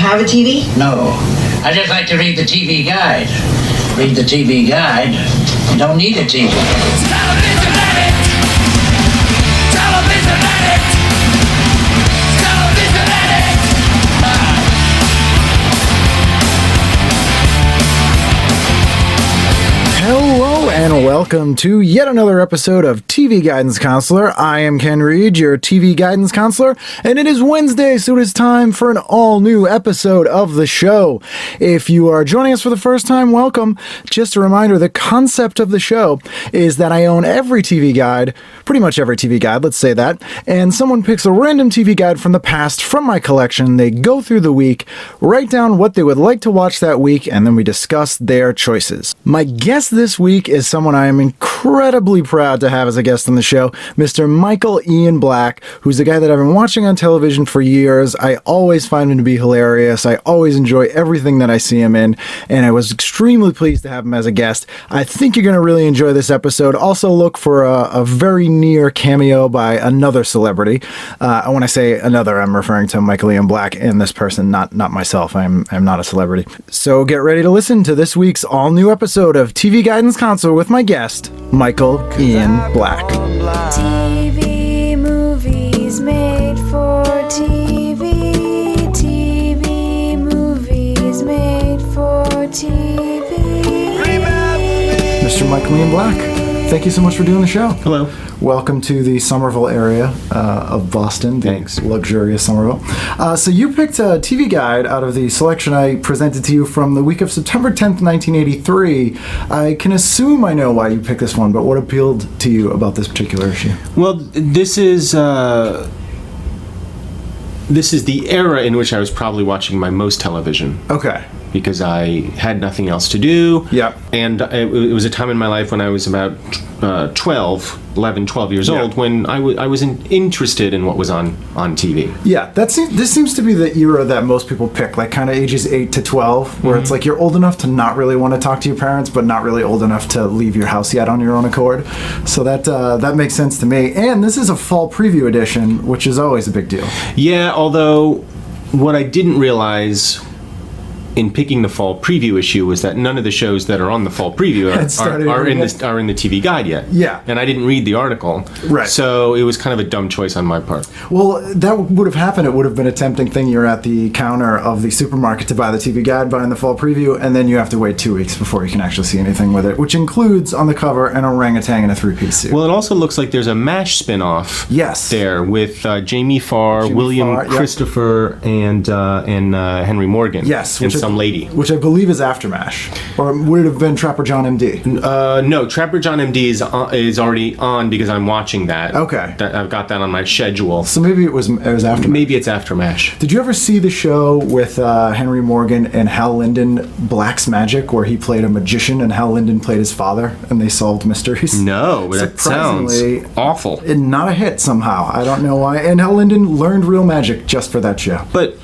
have a TV? No. I just like to read the TV guide. Read the TV guide. You don't need a TV. Television addict! Television addict! Television addict! Hello and welcome to yet another episode of TV Guidance Counselor. I am Ken Reed, your TV Guidance Counselor, and it is Wednesday, so it is time for an all-new episode of the show. If you are joining us for the first time, welcome. Just a reminder, the concept of the show is that I own every TV guide, pretty much every TV guide, let's say that, and someone picks a random TV guide from the past from my collection. They go through the week, write down what they would like to watch that week, and then we discuss their choices. My guest this week is someone I am incredibly proud to have as a guest on the show, Mr. Michael Ian Black, who's a guy that I've been watching on television for years. I always find him to be hilarious. I always enjoy everything that I see him in, and I was extremely pleased to have him as a guest. I think you're going to really enjoy this episode. Also look for a very near cameo by another celebrity. When I say another, I'm referring to Michael Ian Black and this person, not myself. I'm not a celebrity. So get ready to listen to this week's all-new episode of TV Guidance Counselor with my guest, Michael Ian Black. TV movies made for TV. TV movies made for TV. Mr. Michael Ian Black, thank you so much for doing the show. Hello. Welcome to the Somerville area of Boston. Thanks. Luxurious Somerville. So you picked a TV guide out of the selection I presented to you from the week of September 10th, 1983. I can assume I know why you picked this one, but what appealed to you about this particular issue? Well, this is the era in which I was probably watching my most television. Okay. Because I had nothing else to do. Yep. And it was a time in my life when I was about 12 years old, when I wasn't interested in what was on TV. Yeah, this seems to be the era that most people pick, like kind of ages 8 to 12, where it's like you're old enough to not really want to talk to your parents, but not really old enough to leave your house yet on your own accord. So that makes sense to me. And this is a fall preview edition, which is always a big deal. Yeah, although what I didn't realize in picking the fall preview issue was that none of the shows that are on the fall preview are in the TV guide yet. Yeah. And I didn't read the article. Right. So it was kind of a dumb choice on my part. Well, that would have happened. It would have been a tempting thing. You're at the counter of the supermarket to buy the TV guide, buying the fall preview, and then you have to wait 2 weeks before you can actually see anything with it, which includes on the cover an orangutan in a three-piece suit. Well, it also looks like there's a M.A.S.H. spin-off. Yes. There with Jamie Farr, William Christopher, and Henry Morgan. Yes. And some lady. Which I believe is after M.A.S.H. Or would it have been Trapper John M.D.? No, Trapper John M.D. is already on because I'm watching that. Okay. I've got that on my schedule. So maybe it was after M.A.S.H. Maybe it's after M.A.S.H. Did you ever see the show with Henry Morgan and Hal Linden, Black's Magic, where he played a magician and Hal Linden played his father and they solved mysteries? No, but that sounds awful. And not a hit somehow. I don't know why. And Hal Linden learned real magic just for that show. But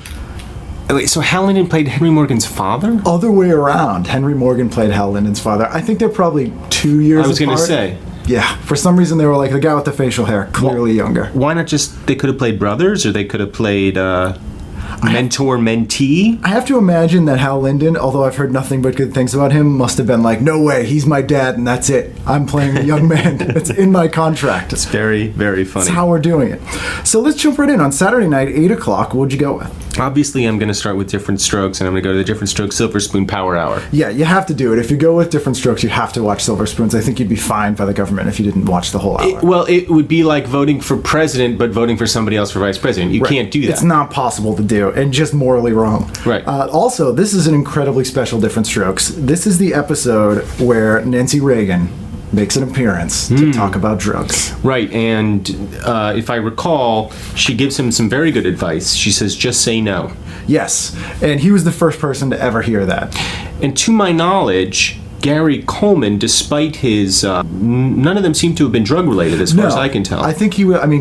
wait, so Hal Linden played Henry Morgan's father? Other way around. Henry Morgan played Hal Linden's father. I think they're probably 2 years apart. I was going to say. Yeah. For some reason, they were like the guy with the facial hair, clearly younger. Why not just, they could have played brothers, or they could have played mentor-mentee? I have to imagine that Hal Linden, although I've heard nothing but good things about him, must have been like, no way, he's my dad and that's it. I'm playing a young man. It's in my contract. It's very, very funny. That's how we're doing it. So let's jump right in. On Saturday night, 8 o'clock, what'd you go with? Obviously, I'm going to start with Diff'rent Strokes, and I'm going to go to the Diff'rent Strokes Silver Spoon Power Hour. Yeah, you have to do it. If you go with Diff'rent Strokes, you have to watch Silver Spoons. I think you'd be fined by the government if you didn't watch the whole hour. It would be like voting for president, but voting for somebody else for vice president. You can't do that. It's not possible to do, and just morally wrong. Right. Also, this is an incredibly special Diff'rent Strokes. This is the episode where Nancy Reagan makes an appearance to talk about drugs. Right, and if I recall, she gives him some very good advice. She says, just say no. Yes, and he was the first person to ever hear that. And to my knowledge, Gary Coleman, despite his, none of them seem to have been drug related, as far as I can tell. I think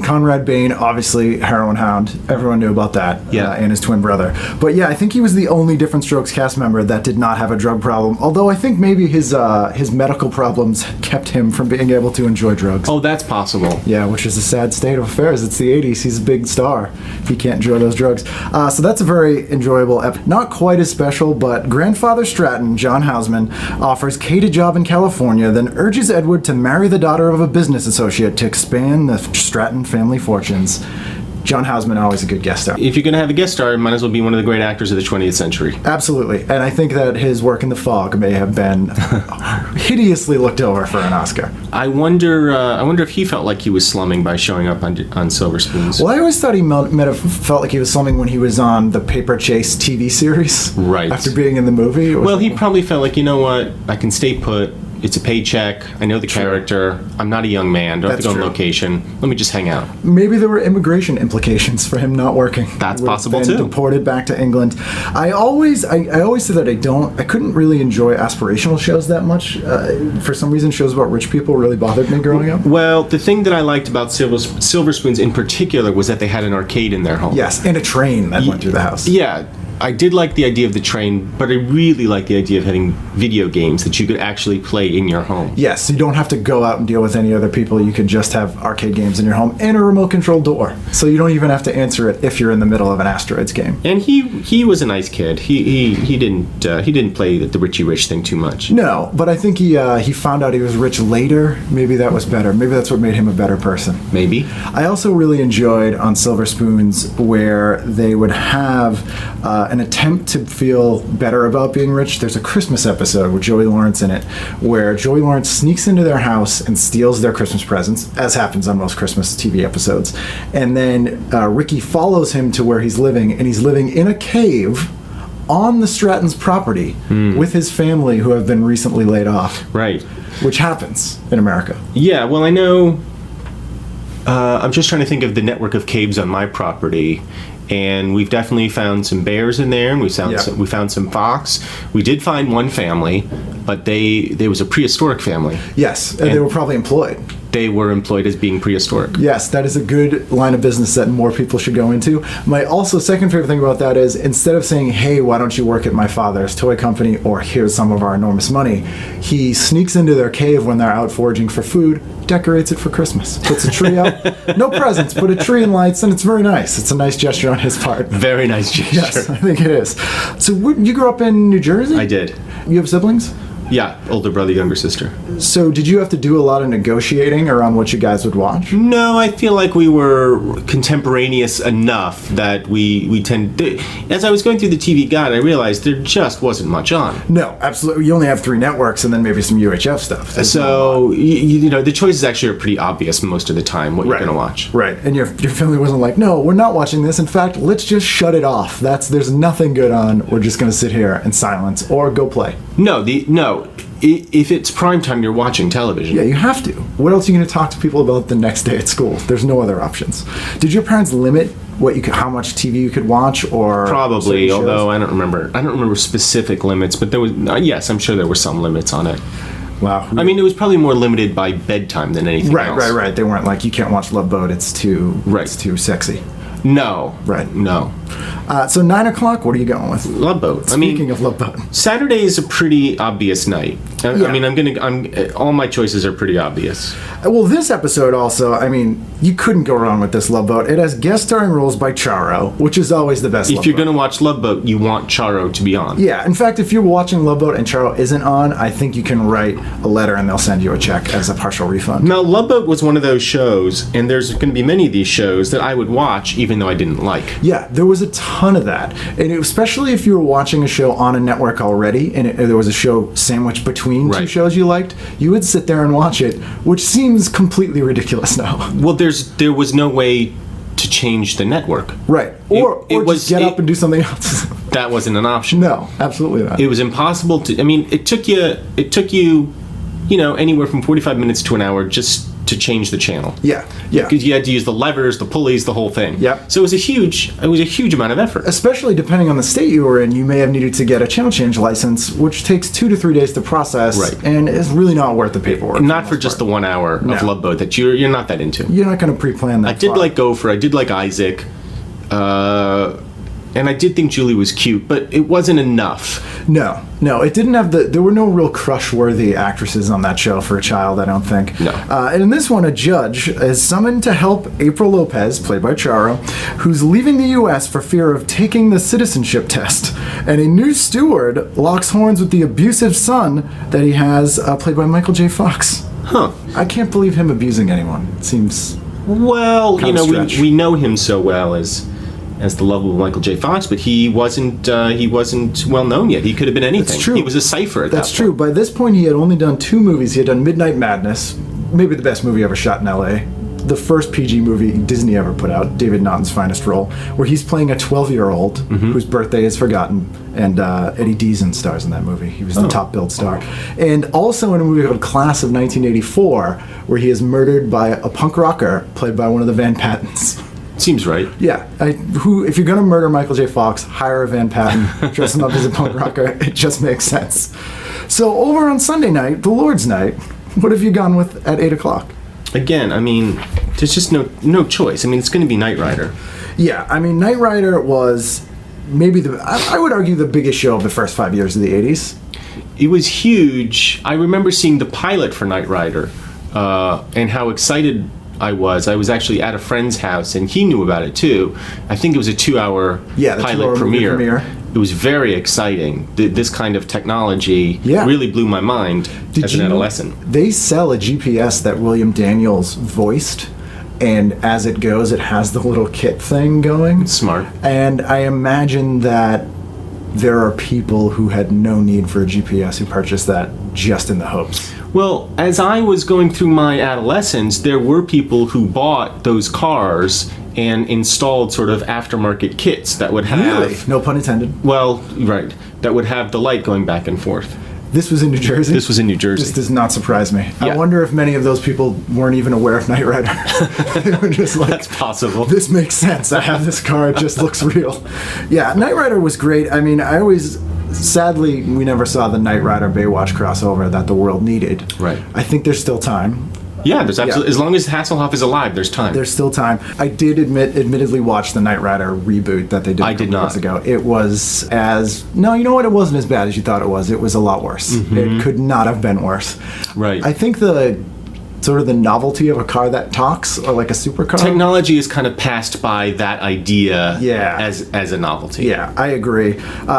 Conrad Bain, obviously heroin hound. Everyone knew about that. Yeah. And his twin brother. But yeah, I think he was the only Diff'rent Strokes cast member that did not have a drug problem. Although I think maybe his medical problems kept him from being able to enjoy drugs. Oh, that's possible. Yeah, which is a sad state of affairs. It's the 80s. He's a big star. He can't enjoy those drugs. So that's a very enjoyable episode. Not quite as special, but Grandfather Stratton, John Houseman, offers Kate a job in California, then urges Edward to marry the daughter of a business associate to expand the Stratton family fortunes. John Houseman, always a good guest star. If you're going to have a guest star, it might as well be one of the great actors of the 20th century. Absolutely. And I think that his work in The Fog may have been hideously looked over for an Oscar. I wonder if he felt like he was slumming by showing up on Silver Spoons. Well, I always thought he might have felt like he was slumming when he was on the Paper Chase TV series. Right. After being in the movie. Well, he probably felt like, you know what, I can stay put. It's a paycheck. I know the character. I'm not a young man. Don't have to go on location. Let me just hang out. Maybe there were immigration implications for him not working. That's possible too. Deported back to England. I always say that I couldn't really enjoy aspirational shows that much. For some reason, shows about rich people really bothered me growing up. Well, the thing that I liked about Silver Spoons in particular was that they had an arcade in their home. Yes, and a train that went through the house. Yeah. I did like the idea of the train, but I really like the idea of having video games that you could actually play in your home. Yes, you don't have to go out and deal with any other people. You can just have arcade games in your home and a remote control door. So you don't even have to answer it if you're in the middle of an Asteroids game. And he was a nice kid. He didn't play the Richie Rich thing too much. No, but I think he found out he was rich later. Maybe that was better. Maybe that's what made him a better person. Maybe. I also really enjoyed on Silver Spoons where they would have an attempt to feel better about being rich. There's a Christmas episode with Joey Lawrence in it where Joey Lawrence sneaks into their house and steals their Christmas presents, as happens on most Christmas TV episodes. And then Ricky follows him to where he's living, and he's living in a cave on the Stratton's property with his family who have been recently laid off. Right. Which happens in America. Yeah, well, I know. I'm just trying to think of the network of caves on my property. And we've definitely found some bears in there, and we found some fox. We did find one family, but they was a prehistoric family. Yes, and they were probably employed. They were employed as being prehistoric. Yes, that is a good line of business that more people should go into. My also second favorite thing about that is instead of saying, hey, why don't you work at my father's toy company, or here's some of our enormous money, he sneaks into their cave when they're out foraging for food, decorates it for Christmas, puts a tree up, no presents, put a tree and lights, and it's very nice. It's a nice gesture on his part. Very nice gesture. Yes, I think it is. So you grew up in New Jersey? I did. You have siblings? Yeah, older brother, younger sister. So did you have to do a lot of negotiating around what you guys would watch? No, I feel like we were contemporaneous enough that we tend to, as I was going through the TV guide, I realized there just wasn't much on. No, absolutely. You only have 3 networks and then maybe some UHF stuff. So, you know, the choices actually are pretty obvious most of the time what you're going to watch. Right. And your family wasn't like, no, we're not watching this. In fact, let's just shut it off. There's nothing good on. We're just going to sit here in silence or go play. No. If it's prime time, you're watching television. Yeah, you have to. What else are you going to talk to people about the next day at school? There's no other options. Did your parents limit how much TV you could watch, or probably? Although I don't remember specific limits, but there was. Yes, I'm sure there were some limits on it. Wow. I mean, it was probably more limited by bedtime than anything else. Right. They weren't like, you can't watch Love Boat. It's too sexy. No. Right. No. So 9 o'clock, what are you going with? Love Boat. Speaking of Love Boat. Saturday is a pretty obvious night. I mean, all my choices are pretty obvious. Well, this episode also, I mean, you couldn't go wrong with this Love Boat. It has guest starring roles by Charo, which is always the best. If you're going to watch Love Boat, you want Charo to be on. Yeah. In fact, if you're watching Love Boat and Charo isn't on, I think you can write a letter and they'll send you a check as a partial refund. Now, Love Boat was one of those shows, and there's going to be many of these shows that I would watch even though I didn't like. Yeah, there was a ton of that. And especially if you were watching a show on a network already and there was a show sandwiched between two shows you liked, you would sit there and watch it, which seems completely ridiculous now. Well, there was no way to change the network. Right. Or just get up and do something else. That wasn't an option. No, absolutely not. It was impossible to, I mean, it took you, you know, anywhere from 45 minutes to an hour just to change the channel. Yeah. Because you had to use the levers, the pulleys, the whole thing. Yep. So it was a huge amount of effort. Especially depending on the state you were in, you may have needed to get a channel change license, which takes 2 to 3 days to process, Right. and is really not worth the paperwork. Not for just the 1 hour of Love Boat that you're not that into. You're not going to pre-plan that. I did like Gopher. I did like Isaac. And I did think Julie was cute, but it wasn't enough. No, it didn't have there were no real crush-worthy actresses on that show for a child, I don't think. No. And in this one, a judge is summoned to help April Lopez, played by Charo, who's leaving the U.S. for fear of taking the citizenship test. And a new steward locks horns with the abusive son that he has, played by Michael J. Fox. Huh. I can't believe him abusing anyone. It seems... Well, Kinda stretch. we know him so well as the lovable Michael J. Fox, but he wasn't well known yet. He could have been anything. That's true. He was a cipher at That's that true. point. By this point, he had only done 2 movies. He had done Midnight Madness, maybe the best movie ever shot in L.A., the first PG movie Disney ever put out, David Naughton's finest role, where he's playing a 12-year-old whose birthday is forgotten, and Eddie Deason stars in that movie. He was the top billed star. And also in a movie called Class of 1984, where he is murdered by a punk rocker played by one of the Van Pattens. Seems right. Yeah, if you're gonna murder Michael J. Fox, hire a Van Patten, dress him up as a punk rocker. It just makes sense. So over on Sunday night, the Lord's night, what have you gone with at 8 o'clock? Again, I mean, there's just no choice. I mean, it's going to be Knight Rider. Yeah, I mean, Knight Rider was maybe I would argue the biggest show of the first 5 years of the 80s. It was huge. I remember seeing the pilot for Knight Rider and how excited I was. I was actually at a friend's house, and he knew about it too. I think it was a 2-hour the pilot 2-hour movie premiere. It was very exciting. This kind of technology really blew my mind as an adolescent. They sell a GPS that William Daniels voiced, and as it goes, it has the little kit thing going. Smart. And I imagine that there are people who had no need for a GPS who purchased that just in the hopes. Well, as I was going through my adolescence, there were people who bought those cars and installed sort of aftermarket kits that would have... Really? No pun intended. Well, right. That would have the light going back and forth. This was in New Jersey? This was in New Jersey. This does not surprise me. Yeah. I wonder if many of those people weren't even aware of Knight Rider. They were just like, That's possible. This makes sense. I have this car. It just looks real. Yeah, Knight Rider was great. I mean, sadly, we never saw the Knight Rider Baywatch crossover that the world needed. Right. I think there's still time. Yeah, there's absolutely. As long as Hasselhoff is alive, there's time. There's still time. I did admittedly watch the Knight Rider reboot that they did. I did not. Years ago. It was no, you know what? It wasn't as bad as you thought it was. It was a lot worse. It could not have been worse. Right. I think the sort of the novelty of a car that talks, or like a supercar. Technology is kind of passed by that idea. Yeah. As a novelty. Yeah, I agree.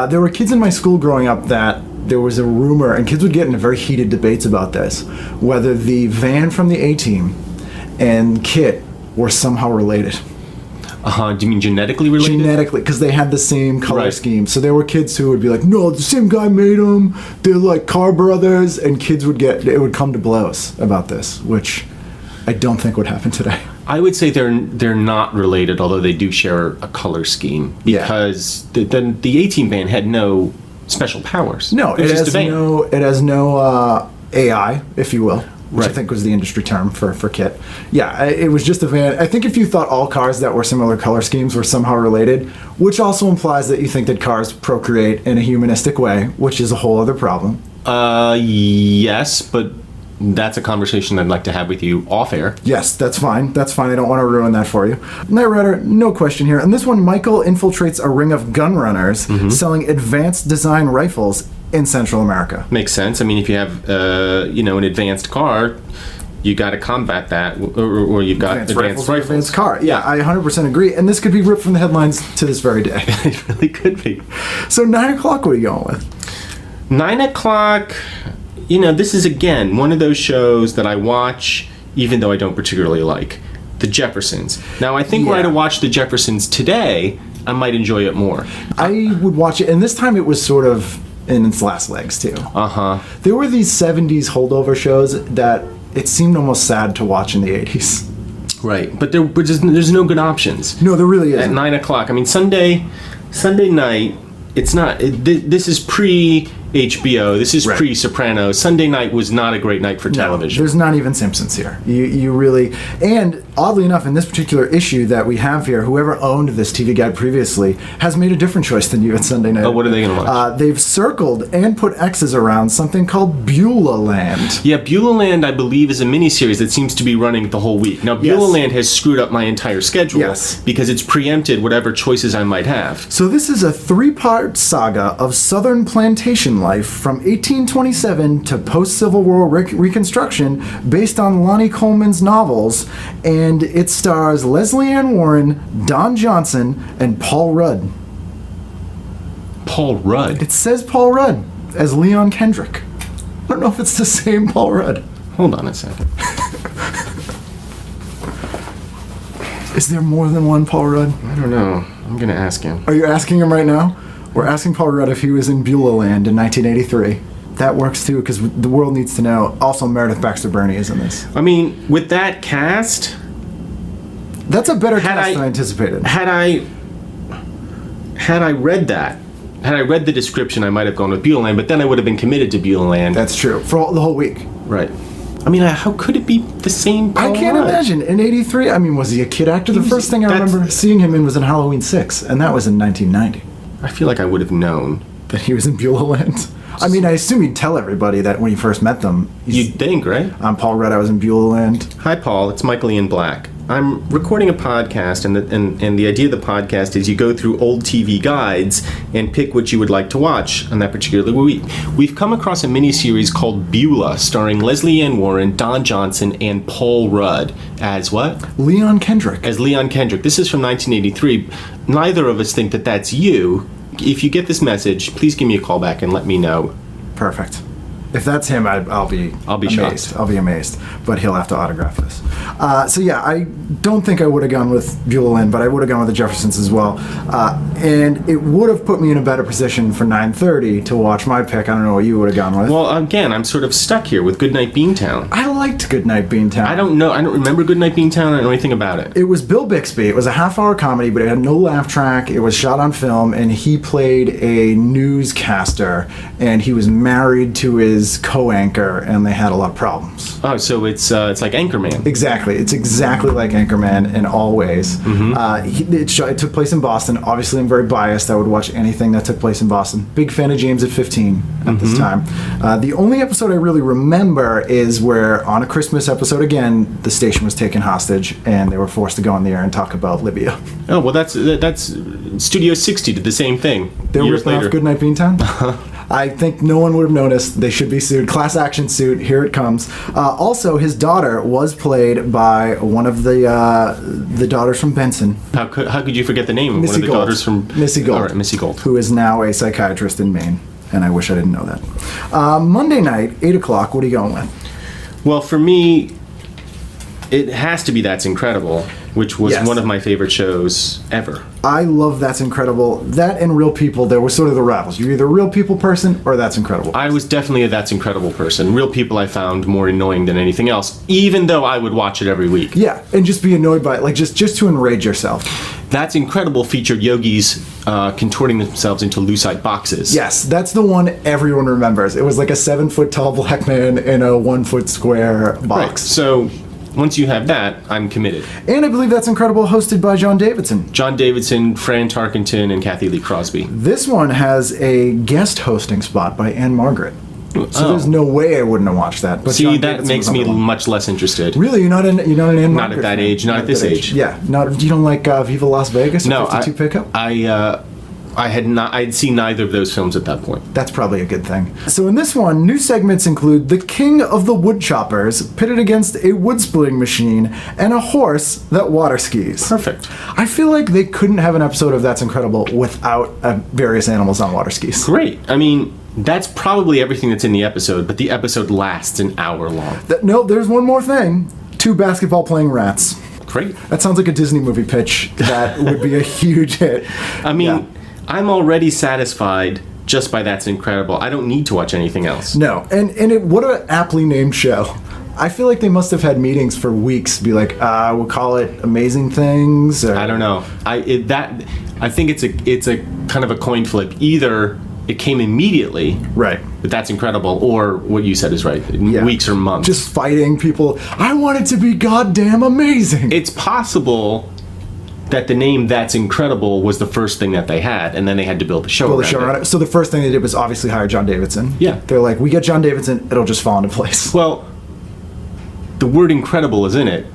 There were kids in my school growing up that there was a rumor, and kids would get into very heated debates about this, whether the van from the A-Team and K.I.T.s were somehow related. Do you mean genetically related? Genetically, because they had the same color Right. scheme. So there were kids who would be like, no, the same guy made them. They're like car brothers. And kids it would come to blows about this, which I don't think would happen today. I would say they're not related, although they do share a color scheme. Yeah. Because the A-Team van had no special powers. No, it was just a van. it has no AI, if you will, which I Right. think was the industry term for K.I.T.s. Yeah, it was just a van. I think if you thought all cars that were similar color schemes were somehow related, which also implies that you think that cars procreate in a humanistic way, which is a whole other problem. Yes, but that's a conversation I'd like to have with you off air. Yes, that's fine. That's fine. I don't want to ruin that for you. Knight Rider, no question here. And this one, Michael infiltrates a ring of gun runners selling advanced design rifles in Central America. Makes sense. I mean, if you have an advanced car, you got to combat that, or you've got advanced rifles. Advanced car. Yeah, I 100% agree. And this could be ripped from the headlines to this very day. It really could be. So 9 o'clock, what are you going with? 9 o'clock. This is again one of those shows that I watch, even though I don't particularly like. The Jeffersons. Now, I think were I to watch The Jeffersons today, I might enjoy it more. I would watch it, and this time it was sort of in its last legs too. There were these 70s holdover shows that it seemed almost sad to watch in the 80s. Right, but there's no good options. No, there really isn't. At 9 o'clock. I mean, Sunday night. It's not. This is pre HBO. This is Right. pre-Sopranos. Sunday night was not a great night for television. There's not even Simpsons here. You really, and oddly enough, in this particular issue that we have here, whoever owned this TV guide previously has made a different choice than you at Sunday night. Oh, what are they going to watch? They've circled and put X's around something called Beulah Land. Yeah, Beulah Land, I believe, is a miniseries that seems to be running the whole week. Now, Beulah Yes. Land has screwed up my entire schedule Yes. because it's preempted whatever choices I might have. So this is a 3-part saga of Southern plantation life from 1827 to post-Civil War Reconstruction based on Lonnie Coleman's novels, and it stars Leslie Ann Warren, Don Johnson, and Paul Rudd. Paul Rudd. It says Paul Rudd as Leon Kendrick. I don't know if it's the same Paul Rudd. Hold on a second. Is there more than one Paul Rudd? I don't know. I'm going to ask him. Are you asking him right now? We're asking Paul Rudd if he was in Beulah Land in 1983. That works too, because the world needs to know. Also, Meredith Baxter Burney is in this. I mean, with that cast, That's a better Had cast I- than I anticipated. had I read that, had I read the description, I might have gone with Beulah Land, but then I would have been committed to Beulah Land. That's true. For the whole week. Right. I mean, how could it be the same Paul I can't Rudd? imagine. In 83, I mean, was he a kid actor? The was- first thing I that's- remember seeing him in was in Halloween 6, and that was in 1990. I feel like I would have known. That he was in Beulah Land. I mean, I assume he'd tell everybody that when he first met them. You'd think, right? I'm Paul Rudd, I was in Beulah Land. Hi, Paul. It's Michael Ian Black. I'm recording a podcast, and the idea of the podcast is you go through old TV guides and pick what you would like to watch on that particular week. We've come across a miniseries called Beulah, starring Leslie Ann Warren, Don Johnson, and Paul Rudd as what? Leon Kendrick. As Leon Kendrick. This is from 1983. Neither of us think that that's you. If you get this message, please give me a call back and let me know. Perfect. If that's him, I'll be amazed. shocked. I'll be amazed. But he'll have to autograph this. So yeah, I don't think I would have gone with Beulah Land, but I would have gone with the Jeffersons as well. And it would have put me in a better position for 9:30 to watch my pick. I don't know what you would have gone with. Well, again, I'm sort of stuck here with Goodnight Beantown. I liked Goodnight Beantown. I don't know. I don't remember Goodnight Beantown. I don't know anything about it. It was Bill Bixby. It was a half-hour comedy, but it had no laugh track. It was shot on film, and he played a newscaster, and he was married to his co-anchor, and they had a lot of problems. Oh, so it's like Anchorman. Exactly. It's exactly like Anchorman in all ways. It took place in Boston. Obviously, I'm very biased. I would watch anything that took place in Boston. Big fan of James at 15 at this time. The only episode I really remember is where, on a Christmas episode again, the station was taken hostage, and they were forced to go on the air and talk about Libya. Oh, well, that's Studio 60 did the same thing. They were years ripping off later. Goodnight Beantown? I think no one would have noticed. They should be sued. Class action suit. Here it comes. Also, his daughter was played by one of the daughters from Benson, How could you forget the name of Missy one of the Gold. daughters from Missy Gold. All right, Missy Gold. who is now a psychiatrist in Maine. And I wish I didn't know that. Monday night, 8 o'clock. What are you going with? Well, for me, it has to be That's Incredible, which was Yes. one of my favorite shows ever. I love That's Incredible. That and Real People, there was sort of the rivals. You're either a Real People person or That's Incredible. I was definitely a That's Incredible person. Real People I found more annoying than anything else, even though I would watch it every week. Yeah, and just be annoyed by it, like just to enrage yourself. That's Incredible featured yogis contorting themselves into lucite boxes. Yes, that's the one everyone remembers. It was like a 7-foot tall black man in a 1-foot square Right. box. So once you have that, I'm committed. And I believe That's Incredible, hosted by John Davidson. John Davidson, Fran Tarkenton, and Kathy Lee Crosby. This one has a guest hosting spot by Anne Margaret. So there's no way I wouldn't have watched that. But See, John that Davidson makes was on me the one. much less interested. Really, you're not an Anne Margaret? Not at that fan? age, not at this that age. Yeah, not. You don't like Viva Las Vegas or No, 52 Pickup? I'd seen neither of those films at that point. That's probably a good thing. So in this one, new segments include the king of the wood choppers pitted against a wood splitting machine and a horse that water skis. Perfect. I feel like they couldn't have an episode of That's Incredible without various animals on water skis. Great. I mean, that's probably everything that's in the episode, but the episode lasts an hour long. No, there's one more thing. 2 basketball playing rats. Great. That sounds like a Disney movie pitch that would be a huge hit. I mean, Yeah. I'm already satisfied just by That's Incredible. I don't need to watch anything else. No, and what an aptly named show. I feel like they must have had meetings for weeks, be like, we'll call it Amazing Things. Or, I don't know. I think it's a kind of a coin flip. Either it came immediately. Right. But that's incredible. Or what you said is right. Yeah. Weeks or months. Just fighting people. I want it to be goddamn amazing. It's possible that the name That's Incredible was the first thing that they had, and then they had to build the show around it. So the first thing they did was obviously hire John Davidson. Yeah. They're like, we get John Davidson, it'll just fall into place. Well, the word incredible is in it.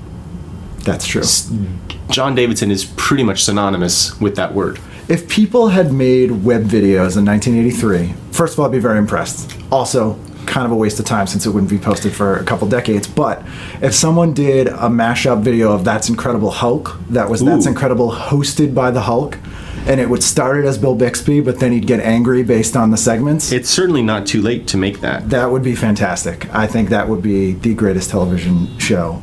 That's true. John Davidson is pretty much synonymous with that word. If people had made web videos in 1983, first of all, I'd be very impressed. Also, kind of a waste of time since it wouldn't be posted for a couple decades. But if someone did a mashup video of That's Incredible Hulk, that was That's Incredible hosted by the Hulk, and it would start it as Bill Bixby, but then he'd get angry based on the segments. It's certainly not too late to make that. That would be fantastic. I think that would be the greatest television show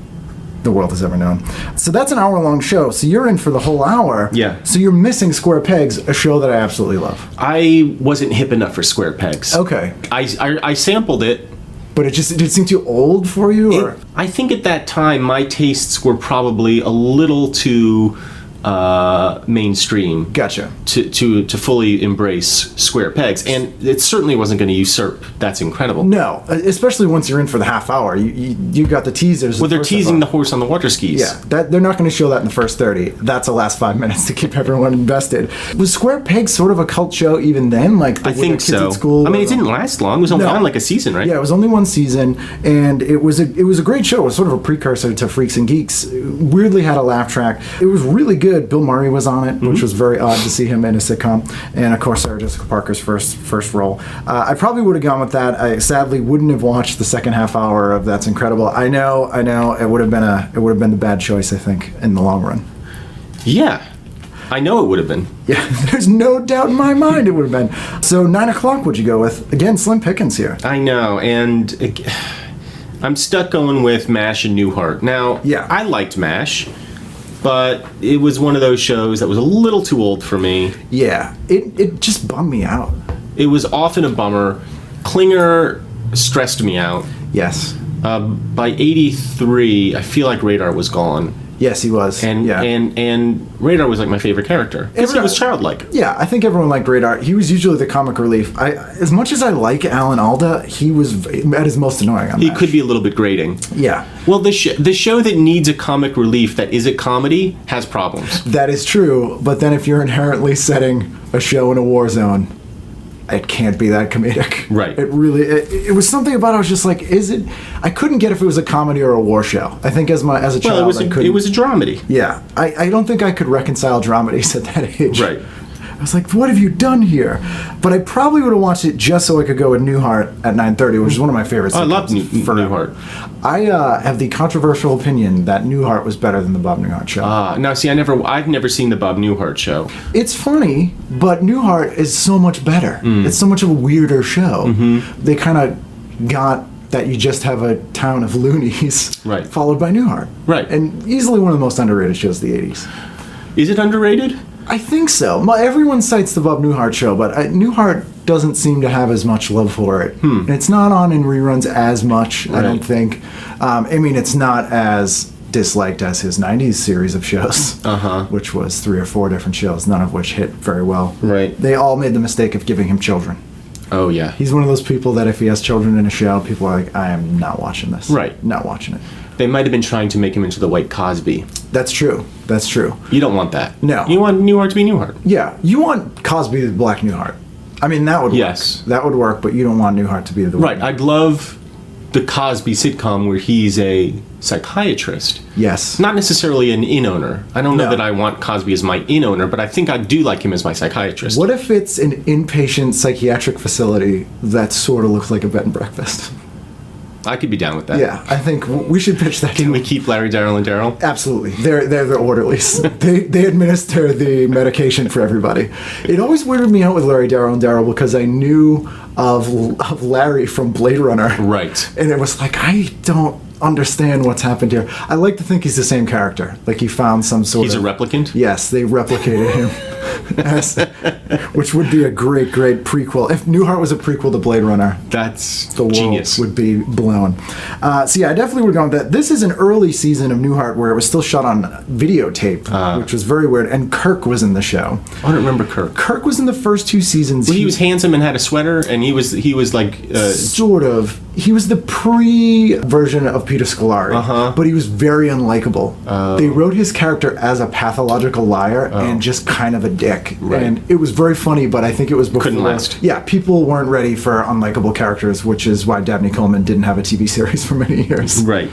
the world has ever known. So that's an hour-long show. So you're in for the whole hour. Yeah. So you're missing Square Pegs, a show that I absolutely love. I wasn't hip enough for Square Pegs. Okay. I sampled it. But it did it seem too old for you? Or? I think at that time my tastes were probably a little too mainstream. Gotcha. To fully embrace Square Pegs, and it certainly wasn't going to usurp That's Incredible. No, especially once you're in for the half hour. You got the teasers. Well, they're teasing the horse on the water skis. Yeah, they're not going to show that in the first 30. That's the last 5 minutes to keep everyone invested. Was Square Pegs sort of a cult show even then? Like I think kids so. At school. I mean, it didn't last long. It was only on like a season, right? Yeah, it was only one season, and it was a great show. It was sort of a precursor to Freaks and Geeks. Weirdly had a laugh track. It was really good. Bill Murray was on it, which was very odd to see him in a sitcom, and of course Sarah Jessica Parker's first role. I probably would have gone with that. I sadly wouldn't have watched the second half hour of That's Incredible. I know. It would have been the bad choice, I think, in the long run. Yeah, I know it would have been. Yeah, there's no doubt in my mind it would have been. So 9 o'clock would you go with? Again, slim pickings here. I know, and I'm stuck going with M.A.S.H. and Newhart. Now, yeah. I liked M.A.S.H., but it was one of those shows that was a little too old for me. Yeah, it just bummed me out. It was often a bummer. Klinger stressed me out. Yes. By 83, I feel like Radar was gone. Yes, he was. And Radar was like my favorite character. Because he was childlike. Yeah, I think everyone liked Radar. He was usually the comic relief. As much as I like Alan Alda, he was at his most annoying on He M.A.S.H. could be a little bit grating. Yeah. Well, the show that needs a comic relief that is a comedy has problems. That is true, but then if you're inherently setting a show in a war zone, it can't be that comedic. Right. It really, it was something about it. I was just like, is it? I couldn't get if it was a comedy or a war show. I think as a child, Well, it was a dramedy. Yeah. I don't think I could reconcile dramedies at that age. Right. I was like, what have you done here? But I probably would have watched it just so I could go with Newhart at 9:30, which is one of my favorites. I love Newhart. I have the controversial opinion that Newhart was better than the Bob Newhart show. Now, see, I've never seen the Bob Newhart show. It's funny, but Newhart is so much better. It's so much of a weirder show. They kind of got that you just have a town of loonies, right, followed by Newhart. Right. And easily one of the most underrated shows of the 80s. Is it underrated? I think so. Everyone cites the Bob Newhart show, but Newhart doesn't seem to have as much love for it. And it's not on in reruns as much, I don't think. I mean, it's not as disliked as his 90s series of shows, which was 3 or 4 different shows, none of which hit very well. Right. They all made the mistake of giving him children. Oh, yeah. He's one of those people that if he has children in a show, people are like, I am not watching this. Right. Not watching it. They might have been trying to make him into the white Cosby. That's true. That's true. You don't want that. No. You want Newhart to be Newhart. Yeah. You want Cosby to be Black Newhart. I mean, that would work. Yes. That would work, but you don't want Newhart to be the Right. Newhart. I'd love the Cosby sitcom where he's a psychiatrist. Yes. Not necessarily an inn owner. I don't know No. that I want Cosby as my inn owner, but I think I do like him as my psychiatrist. What if it's an inpatient psychiatric facility that sort of looks like a bed and breakfast? I could be down with that. Yeah, I think we should pitch that. Can we keep Larry, Daryl, and Daryl? Absolutely. They're the orderlies. they administer the medication for everybody. It always weirded me out with Larry, Daryl, and Daryl because I knew of Larry from Blade Runner. Right. And it was like, I don't understand what's happened here. I like to think he's the same character. Like he found some sort He's of... a replicant? Yes, they replicated him. Which would be a great prequel. If Newhart was a prequel to Blade Runner, That's the world genius. would be blown. So yeah, I definitely would go with that. This is an early season of Newhart where it was still shot on videotape, which was very weird. And Kirk was in the show. I don't remember Kirk. Kirk was in the first 2 seasons. Well, he was handsome and had a sweater, and he was like sort of. He was the pre-version of Peter Scolari, but he was very unlikable. They wrote his character as a pathological liar and just kind of a dick. Right. And it was very funny, but I think it was before. Couldn't last. Yeah, people weren't ready for unlikable characters, which is why Dabney Coleman didn't have a TV series for many years. right.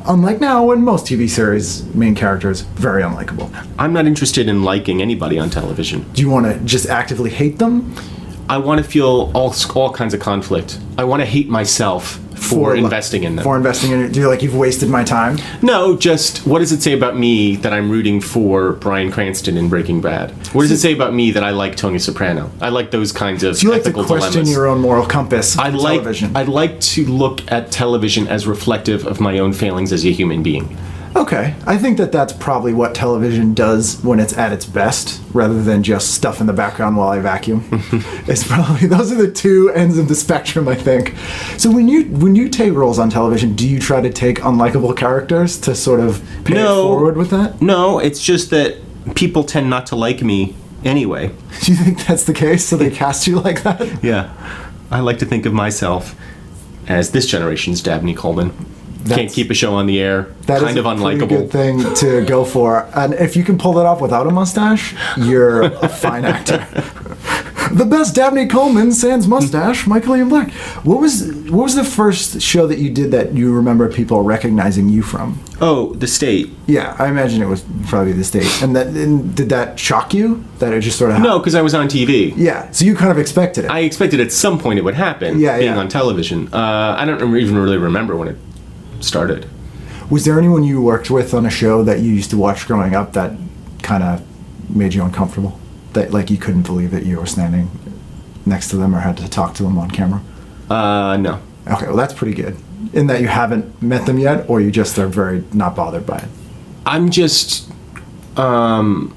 Unlike now, when most TV series main characters very unlikable. I'm not interested in liking anybody on television. Do you want to just actively hate them? I want to feel all kinds of conflict. I want to hate myself for investing in them. For investing in it? Do you like, you've wasted my time? No, just what does it say about me that I'm rooting for Bryan Cranston in Breaking Bad? What does it say about me that I like Tony Soprano? I like those kinds of So you like to ethical question dilemmas. your own moral compass I on like television? I'd like to look at television as reflective of my own failings as a human being. Okay, I think that that's probably what television does when it's at its best, rather than just stuff in the background while I vacuum. It's probably, those are the two ends of the spectrum, I think. So when you take roles on television, do you try to take unlikable characters to sort of pay it forward with that? No, it's just that people tend not to like me anyway. Do you think that's the case? So they cast you like that? Yeah, I like to think of myself as this generation's Dabney Coleman. Can't keep a show on the air. That kind is of a pretty unlikable. good thing to go for. And if you can pull that off without a mustache, you're a fine actor. The best Dabney Coleman sans mustache, Michael Ian Black. What was the first show that you did that you remember people recognizing you from? Oh, The State. Yeah, I imagine it was probably The State. And did that shock you? That it just sort of happened? No, because I was on TV. Yeah, so you kind of expected it. I expected at some point it would happen, being on television. I don't even really remember when it started. Was there anyone you worked with on a show that you used to watch growing up that kind of made you uncomfortable? That, like, you couldn't believe that you were standing next to them or had to talk to them on camera? No. Okay, well, that's pretty good. In that you haven't met them yet, or you just are very not bothered by it? I'm just, I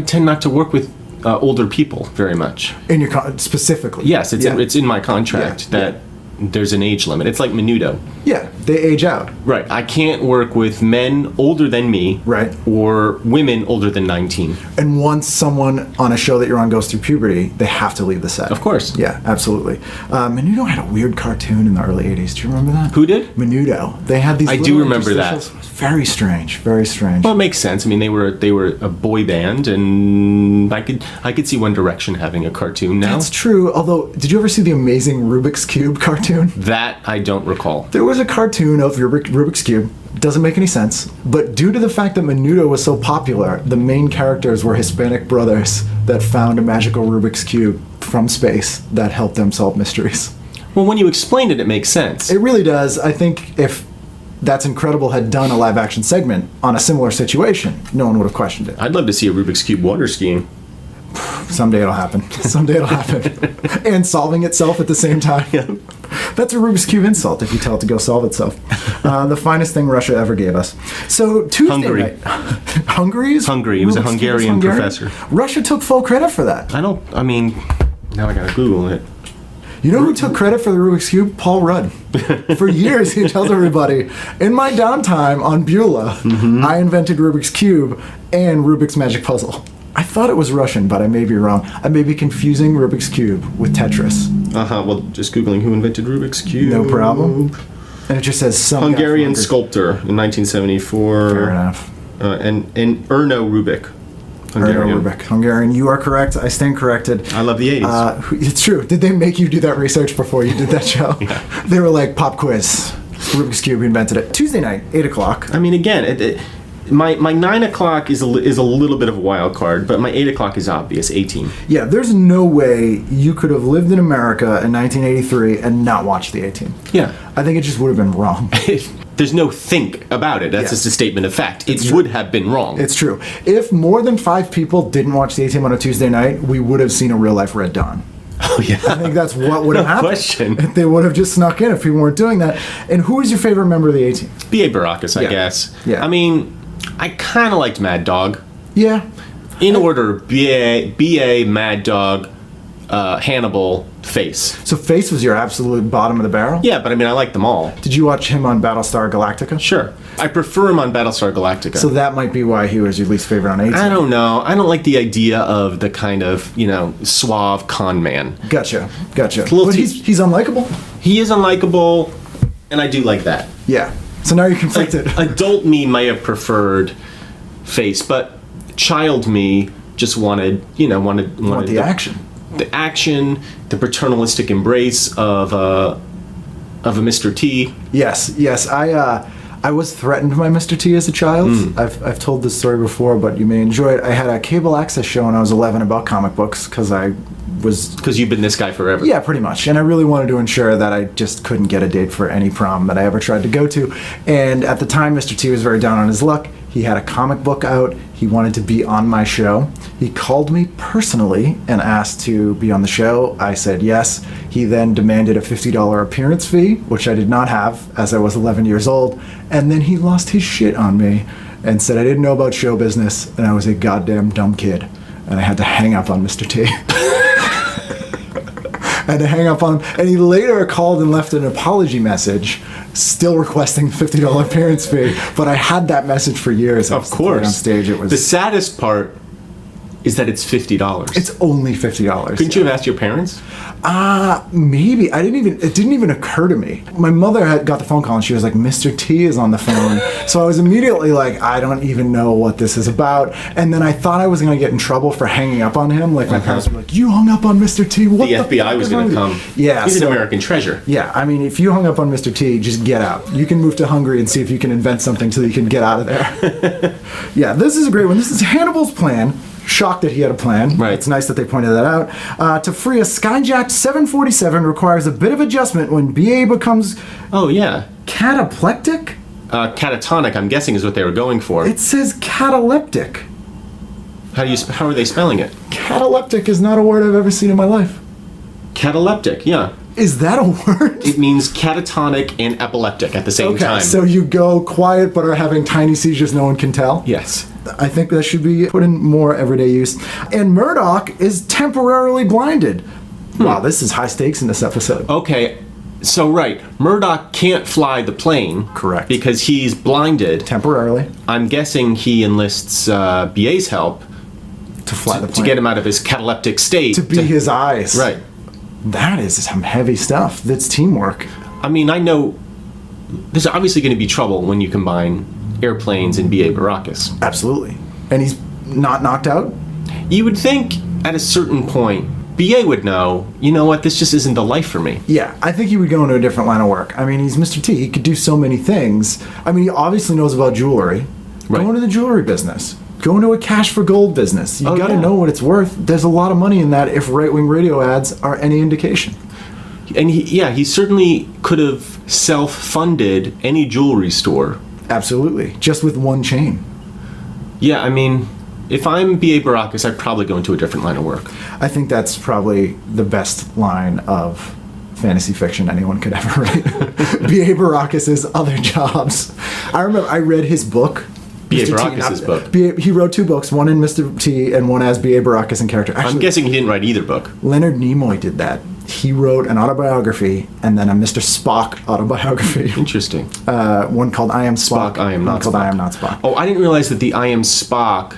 tend not to work with older people very much. In your specifically? Yes, it's in my contract that there's an age limit. It's like Menudo. Yeah, they age out. Right. I can't work with men older than me. Right. Or women older than 19. And once someone on a show that you're on goes through puberty, they have to leave the set. Of course. Yeah, absolutely. Menudo had a weird cartoon in the early 80s. Do you remember that? Who did? Menudo. They had these I do little remember that. interstitials. Very strange. Very strange. Well, it makes sense. I mean, they were a boy band, and I could see One Direction having a cartoon now. That's true. Although, did you ever see the amazing Rubik's Cube cartoon? That I don't recall. There was a cartoon of Rubik's Cube. Doesn't make any sense. But due to the fact that Menudo was so popular, the main characters were Hispanic brothers that found a magical Rubik's Cube from space that helped them solve mysteries. Well, when you explained it, it makes sense. It really does. I think if That's Incredible had done a live action segment on a similar situation, no one would have questioned it. I'd love to see a Rubik's Cube water skiing. Someday it'll happen. Someday it'll happen. And solving itself at the same time. Yeah. That's a Rubik's Cube insult if you tell it to go solve itself. The finest thing Russia ever gave us. So Tuesday Hungary. night. Hungary? Hungary. He was a Rubik's Cube is Hungarian professor. Russia took full credit for that. Now I gotta Google it. You know who took credit for the Rubik's Cube? Paul Rudd. For years, he tells everybody, in my downtime on Beulah, I invented Rubik's Cube and Rubik's Magic Puzzle. I thought it was Russian, but I may be wrong. I may be confusing Rubik's Cube with Tetris. Well, just Googling who invented Rubik's Cube. No problem. And it just says some Hungarian guy from sculptor in 1974. Fair enough. And Erno Rubik. Hungarian. Rubik. Hungarian. You are correct. I stand corrected. I love the 80s. It's true. Did they make you do that research before you did that show? Yeah. They were like, pop quiz. Rubik's Cube, we invented it. Tuesday night, 8 o'clock. I mean, again, my 9 o'clock is a little bit of a wild card, but my 8 o'clock is obvious, 18. Yeah, there's no way you could have lived in America in 1983 and not watched the 18. Yeah. I think it just would have been wrong. There's no think about it. That's just a statement of fact. It would have been wrong. It's true. If more than 5 people didn't watch the 18 on a Tuesday night, we would have seen a real-life Red Dawn. Oh, yeah. I think that's what would have happened. Question. If they would have just snuck in if people weren't doing that. And who is your favorite member of the 18? B.A. Baracus, I guess. Yeah. I mean, I kind of liked Mad Dog. Yeah. In order, B.A., Mad Dog, Hannibal, Face. So Face was your absolute bottom of the barrel? Yeah, but I mean, I like them all. Did you watch him on Battlestar Galactica? Sure. I prefer him on Battlestar Galactica. So that might be why he was your least favorite on 18. I don't know. I don't like the idea of the kind of, suave con man. Gotcha. Little But he's unlikable? He is unlikable, and I do like that. Yeah. So now you're conflicted. Adult me may have preferred Face, but child me just wanted the action. The action, the paternalistic embrace of a Mr. T. Yes. I was threatened by Mr. T as a child. I've told this story before, but you may enjoy it. I had a cable access show when I was 11 about comic books because you've been this guy forever. Yeah, pretty much. And I really wanted to ensure that I just couldn't get a date for any prom that I ever tried to go to. And at the time, Mr. T was very down on his luck. He had a comic book out. He wanted to be on my show. He called me personally and asked to be on the show. I said yes. He then demanded a $50 appearance fee, which I did not have as I was 11 years old. And then he lost his shit on me and said I didn't know about show business and I was a goddamn dumb kid. And I had to hang up on Mr. T. I had to hang up on him. And he later called and left an apology message, still requesting $50 appearance fee. But I had that message for years. Of course. On stage, it was the saddest part is that it's $50. It's only $50. Couldn't you have asked your parents? Maybe. It didn't even occur to me. My mother had got the phone call and she was like, Mr. T is on the phone. So I was immediately like, I don't even know what this is about. And then I thought I was going to get in trouble for hanging up on him. Like my parents were like, you hung up on Mr. T. What the FBI was going to come. Yeah. He's an American treasure. Yeah. I mean, if you hung up on Mr. T, just get out. You can move to Hungary and see if you can invent something so you can get out of there. Yeah, this is a great one. This is Hannibal's plan. Shocked that he had a plan. Right. It's nice that they pointed that out. To free a skyjacked 747 requires a bit of adjustment when BA becomes... Oh, yeah. Cataplectic? Catatonic, I'm guessing, is what they were going for. It says cataleptic. How are they spelling it? Cataleptic is not a word I've ever seen in my life. Cataleptic, yeah. Is that a word? It means catatonic and epileptic at the same time. Okay, so you go quiet but are having tiny seizures no one can tell? Yes. I think that should be put in more everyday use. And Murdoch is temporarily blinded. Wow, this is high stakes in this episode. Okay, so right, Murdoch can't fly the plane. Correct. Because he's blinded. Temporarily. I'm guessing he enlists BA's help To fly the plane. to get him out of his cataleptic state. To be his eyes. Right. That is some heavy stuff. That's teamwork. I mean, I know there's obviously going to be trouble when you combine airplanes and B.A. Baracus. Absolutely. And he's not knocked out? You would think at a certain point, B.A. would know, you know what, this just isn't the life for me. Yeah, I think he would go into a different line of work. I mean, he's Mr. T. He could do so many things. I mean, he obviously knows about jewelry. Right. Go into the jewelry business. Go into a cash for gold business. You gotta know what it's worth. There's a lot of money in that if right-wing radio ads are any indication. And he certainly could have self-funded any jewelry store. Absolutely. Just with one chain. Yeah, I mean, if I'm B.A. Baracus, I'd probably go into a different line of work. I think that's probably the best line of fantasy fiction anyone could ever write. B.A. Baracus's other jobs. I remember I read his book. B.A. Mr. T, Baracus's book. He wrote two books, one in Mr. T and one as B.A. Baracus in character. Actually, I'm guessing he didn't write either book. Leonard Nimoy did that. He wrote an autobiography and then a Mr. Spock autobiography. Interesting. One called I Am Spock. I Am Not one called Spock. I Am Not Spock. Oh, I didn't realize that the I Am Spock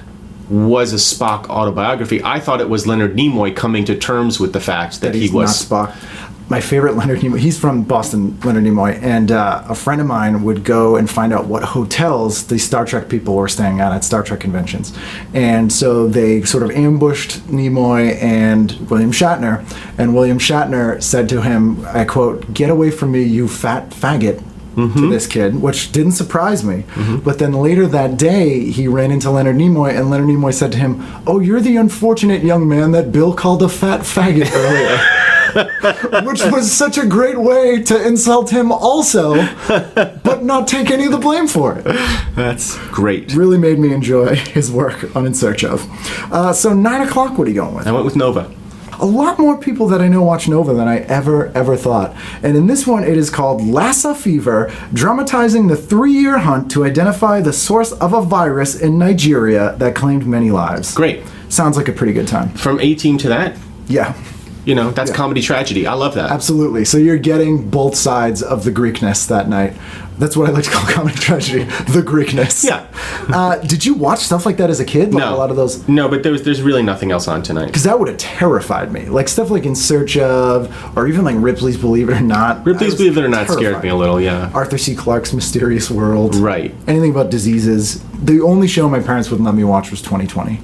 was a Spock autobiography. I thought it was Leonard Nimoy coming to terms with the fact that he he's was not Spock. My favorite Leonard Nimoy, he's from Boston, Leonard Nimoy, and a friend of mine would go and find out what hotels the Star Trek people were staying at Star Trek conventions. And so they sort of ambushed Nimoy and William Shatner, and William Shatner said to him, I quote, "Get away from me, you fat faggot," to this kid, which didn't surprise me. But then later that day, he ran into Leonard Nimoy, and Leonard Nimoy said to him, "Oh, you're the unfortunate young man that Bill called a fat faggot earlier." Which was such a great way to insult him also, but not take any of the blame for it. That's great. Really made me enjoy his work on In Search Of. So 9 o'clock, what are you going with? I went with Nova. A lot more people that I know watch Nova than I ever thought. And in this one, it is called Lassa Fever, dramatizing the 3-year hunt to identify the source of a virus in Nigeria that claimed many lives. Great. Sounds like a pretty good time. From A-Team to that, Yeah. that's comedy tragedy. I love that. Absolutely. So you're getting both sides of the Greekness that night. That's what I like to call comedy tragedy, the Greekness. Yeah. Did you watch stuff like that as a kid? Like No. a lot of those? No, but there's really nothing else on tonight. Because that would have terrified me. Like stuff like In Search Of, or even like Ripley's Believe It or Not. Ripley's Believe It or Not scared terrified. me a little, yeah. Arthur C. Clarke's Mysterious World. Right. Anything about diseases. The only show my parents wouldn't let me watch was 2020.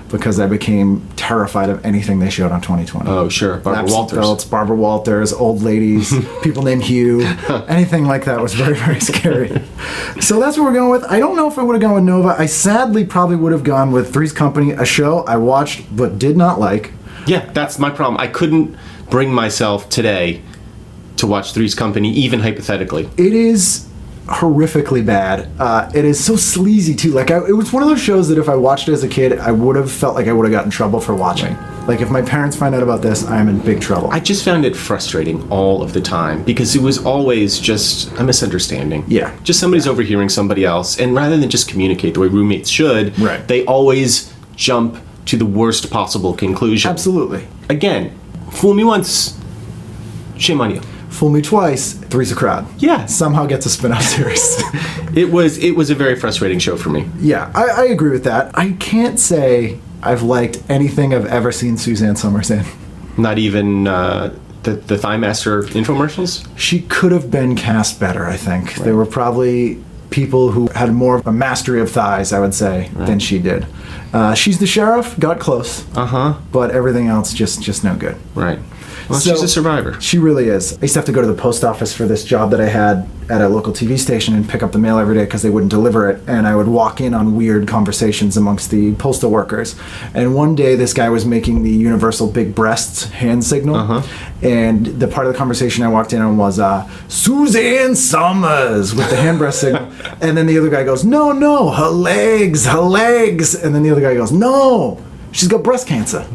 Because I became terrified of anything they showed on 2020. Oh, sure. Barbara Laps Walters. Belts, Barbara Walters, old ladies, people named Hugh. Anything like that was very, very scary. So that's what we're going with. I don't know if I would have gone with Nova. I sadly probably would have gone with Three's Company, a show I watched but did not like. Yeah, that's my problem. I couldn't bring myself today to watch Three's Company, even hypothetically. It is horrifically bad. It is so sleazy too. Like it was one of those shows that if I watched it as a kid, I would have felt like I would have gotten in trouble for watching. Like if my parents find out about this, I am in big trouble. I just found it frustrating all of the time because it was always just a misunderstanding. Yeah. Just somebody's overhearing somebody else, and rather than just communicate the way roommates should, Right. they always jump to the worst possible conclusion. Absolutely. Again, fool me once, shame on you. Fool me twice, three's a crowd. Yeah. Somehow gets a spin-off series. It was a very frustrating show for me. Yeah, I agree with that. I can't say I've liked anything I've ever seen Suzanne Summers in. Not even the Thigh Master infomercials? She could have been cast better, I think. There were probably people who had more of a mastery of thighs, I would say, than she did. She's the sheriff, got close. Uh-huh. But everything else just no good. Right. Well, So- she's a survivor. She really is. I used to have to go to the post office for this job that I had at a local TV station and pick up the mail every day because they wouldn't deliver it. And I would walk in on weird conversations amongst the postal workers. And one day this guy was making the universal big breasts hand signal. And the part of the conversation I walked in on was Suzanne Summers with the hand breast signal. And then the other guy goes, no, her legs. And then the other guy goes, no, she's got breast cancer.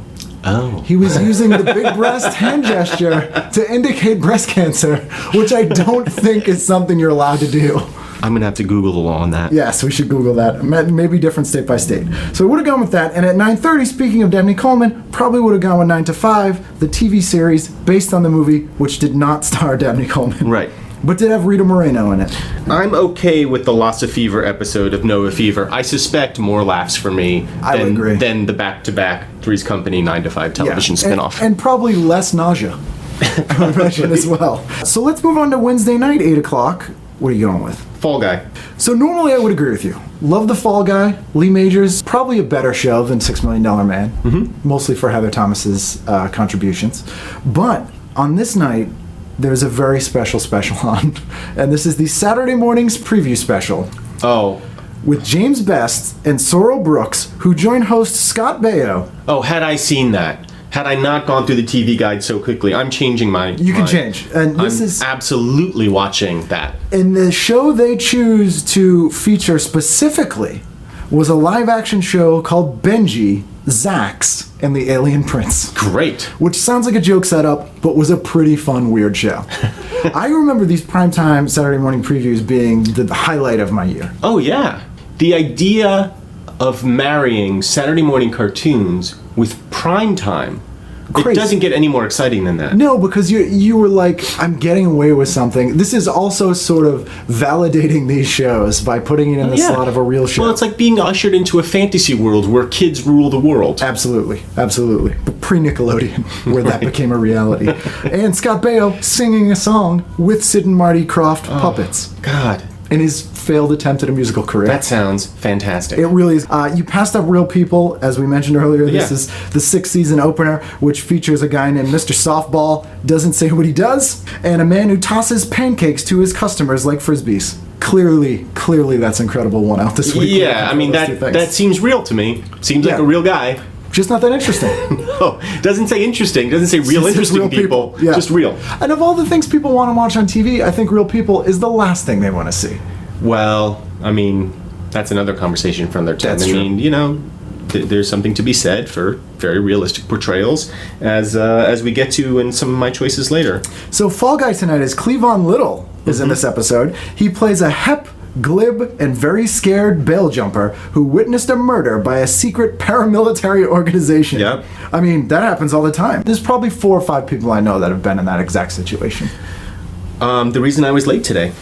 Oh. He was using the big breast hand gesture to indicate breast cancer, which I don't think is something you're allowed to do. I'm going to have to Google the law on that. Yes, we should Google that. Maybe different state by state. So I would have gone with that. And at 9:30, speaking of Dabney Coleman, probably would have gone with 9 to 5, the TV series based on the movie, which did not star Dabney Coleman. Right. But did have Rita Moreno in it. I'm okay with the Lassa Fever episode of Nova Fever. I suspect more laughs for me I would agree. than the back-to-back Three's Company 9 to 5 television spinoff. And probably less nausea, I would imagine as well. So let's move on to Wednesday night, 8 o'clock. What are you going with? Fall Guy. So normally I would agree with you. Love The Fall Guy. Lee Majors, probably a better show than $6 Million Man. Mostly for Heather Thomas's contributions. But on this night, there's a very special on. And this is the Saturday Mornings Preview Special. Oh. With James Best and Sorrel Brooks, who join host Scott Baio. Oh, had I seen that, had I not gone through the TV guide so quickly, I'm changing my You can mind. change. And this I'm is absolutely watching that. And the show they choose to feature specifically was a live-action show called Benji, Zax, and the Alien Prince. Great. Which sounds like a joke setup, but was a pretty fun, weird show. I remember these primetime Saturday morning previews being the highlight of my year. Oh, yeah. The idea of marrying Saturday morning cartoons with prime time. Crazy. It doesn't get any more exciting than that. No, because you were like, I'm getting away with something. This is also sort of validating these shows by putting it in the slot of a real show. Well, it's like being ushered into a fantasy world where kids rule the world. Absolutely. But pre-Nickelodeon, where that became a reality. And Scott Baio singing a song with Sid and Marty Krofft puppets God, in his failed attempt at a musical career. that sounds fantastic. It really is. You passed up Real People, as we mentioned earlier. This Yeah. is the 6th season opener, which features a guy named Mr. Softball, doesn't say what he does, and a man who tosses pancakes to his customers like Frisbees. Clearly that's Incredible won out this week. Yeah, I mean, Those two that things. seems real to me. Seems like Yeah. a real guy. Just not that interesting. Oh, doesn't say interesting. Doesn't say real Just interesting real people. Yeah. Just real. And of all the things people want to watch on TV, I think Real People is the last thing they want to see. Well, I mean, that's another conversation for another time. That's I true. mean, there's something to be said for very realistic portrayals, as we get to in some of my choices later. So Fall Guy tonight is Cleavon Little is in this episode. He plays a hep, glib, and very scared bail jumper who witnessed a murder by a secret paramilitary organization. Yep. I mean, that happens all the time. There's probably 4 or 5 people I know that have been in that exact situation. The reason I was late today.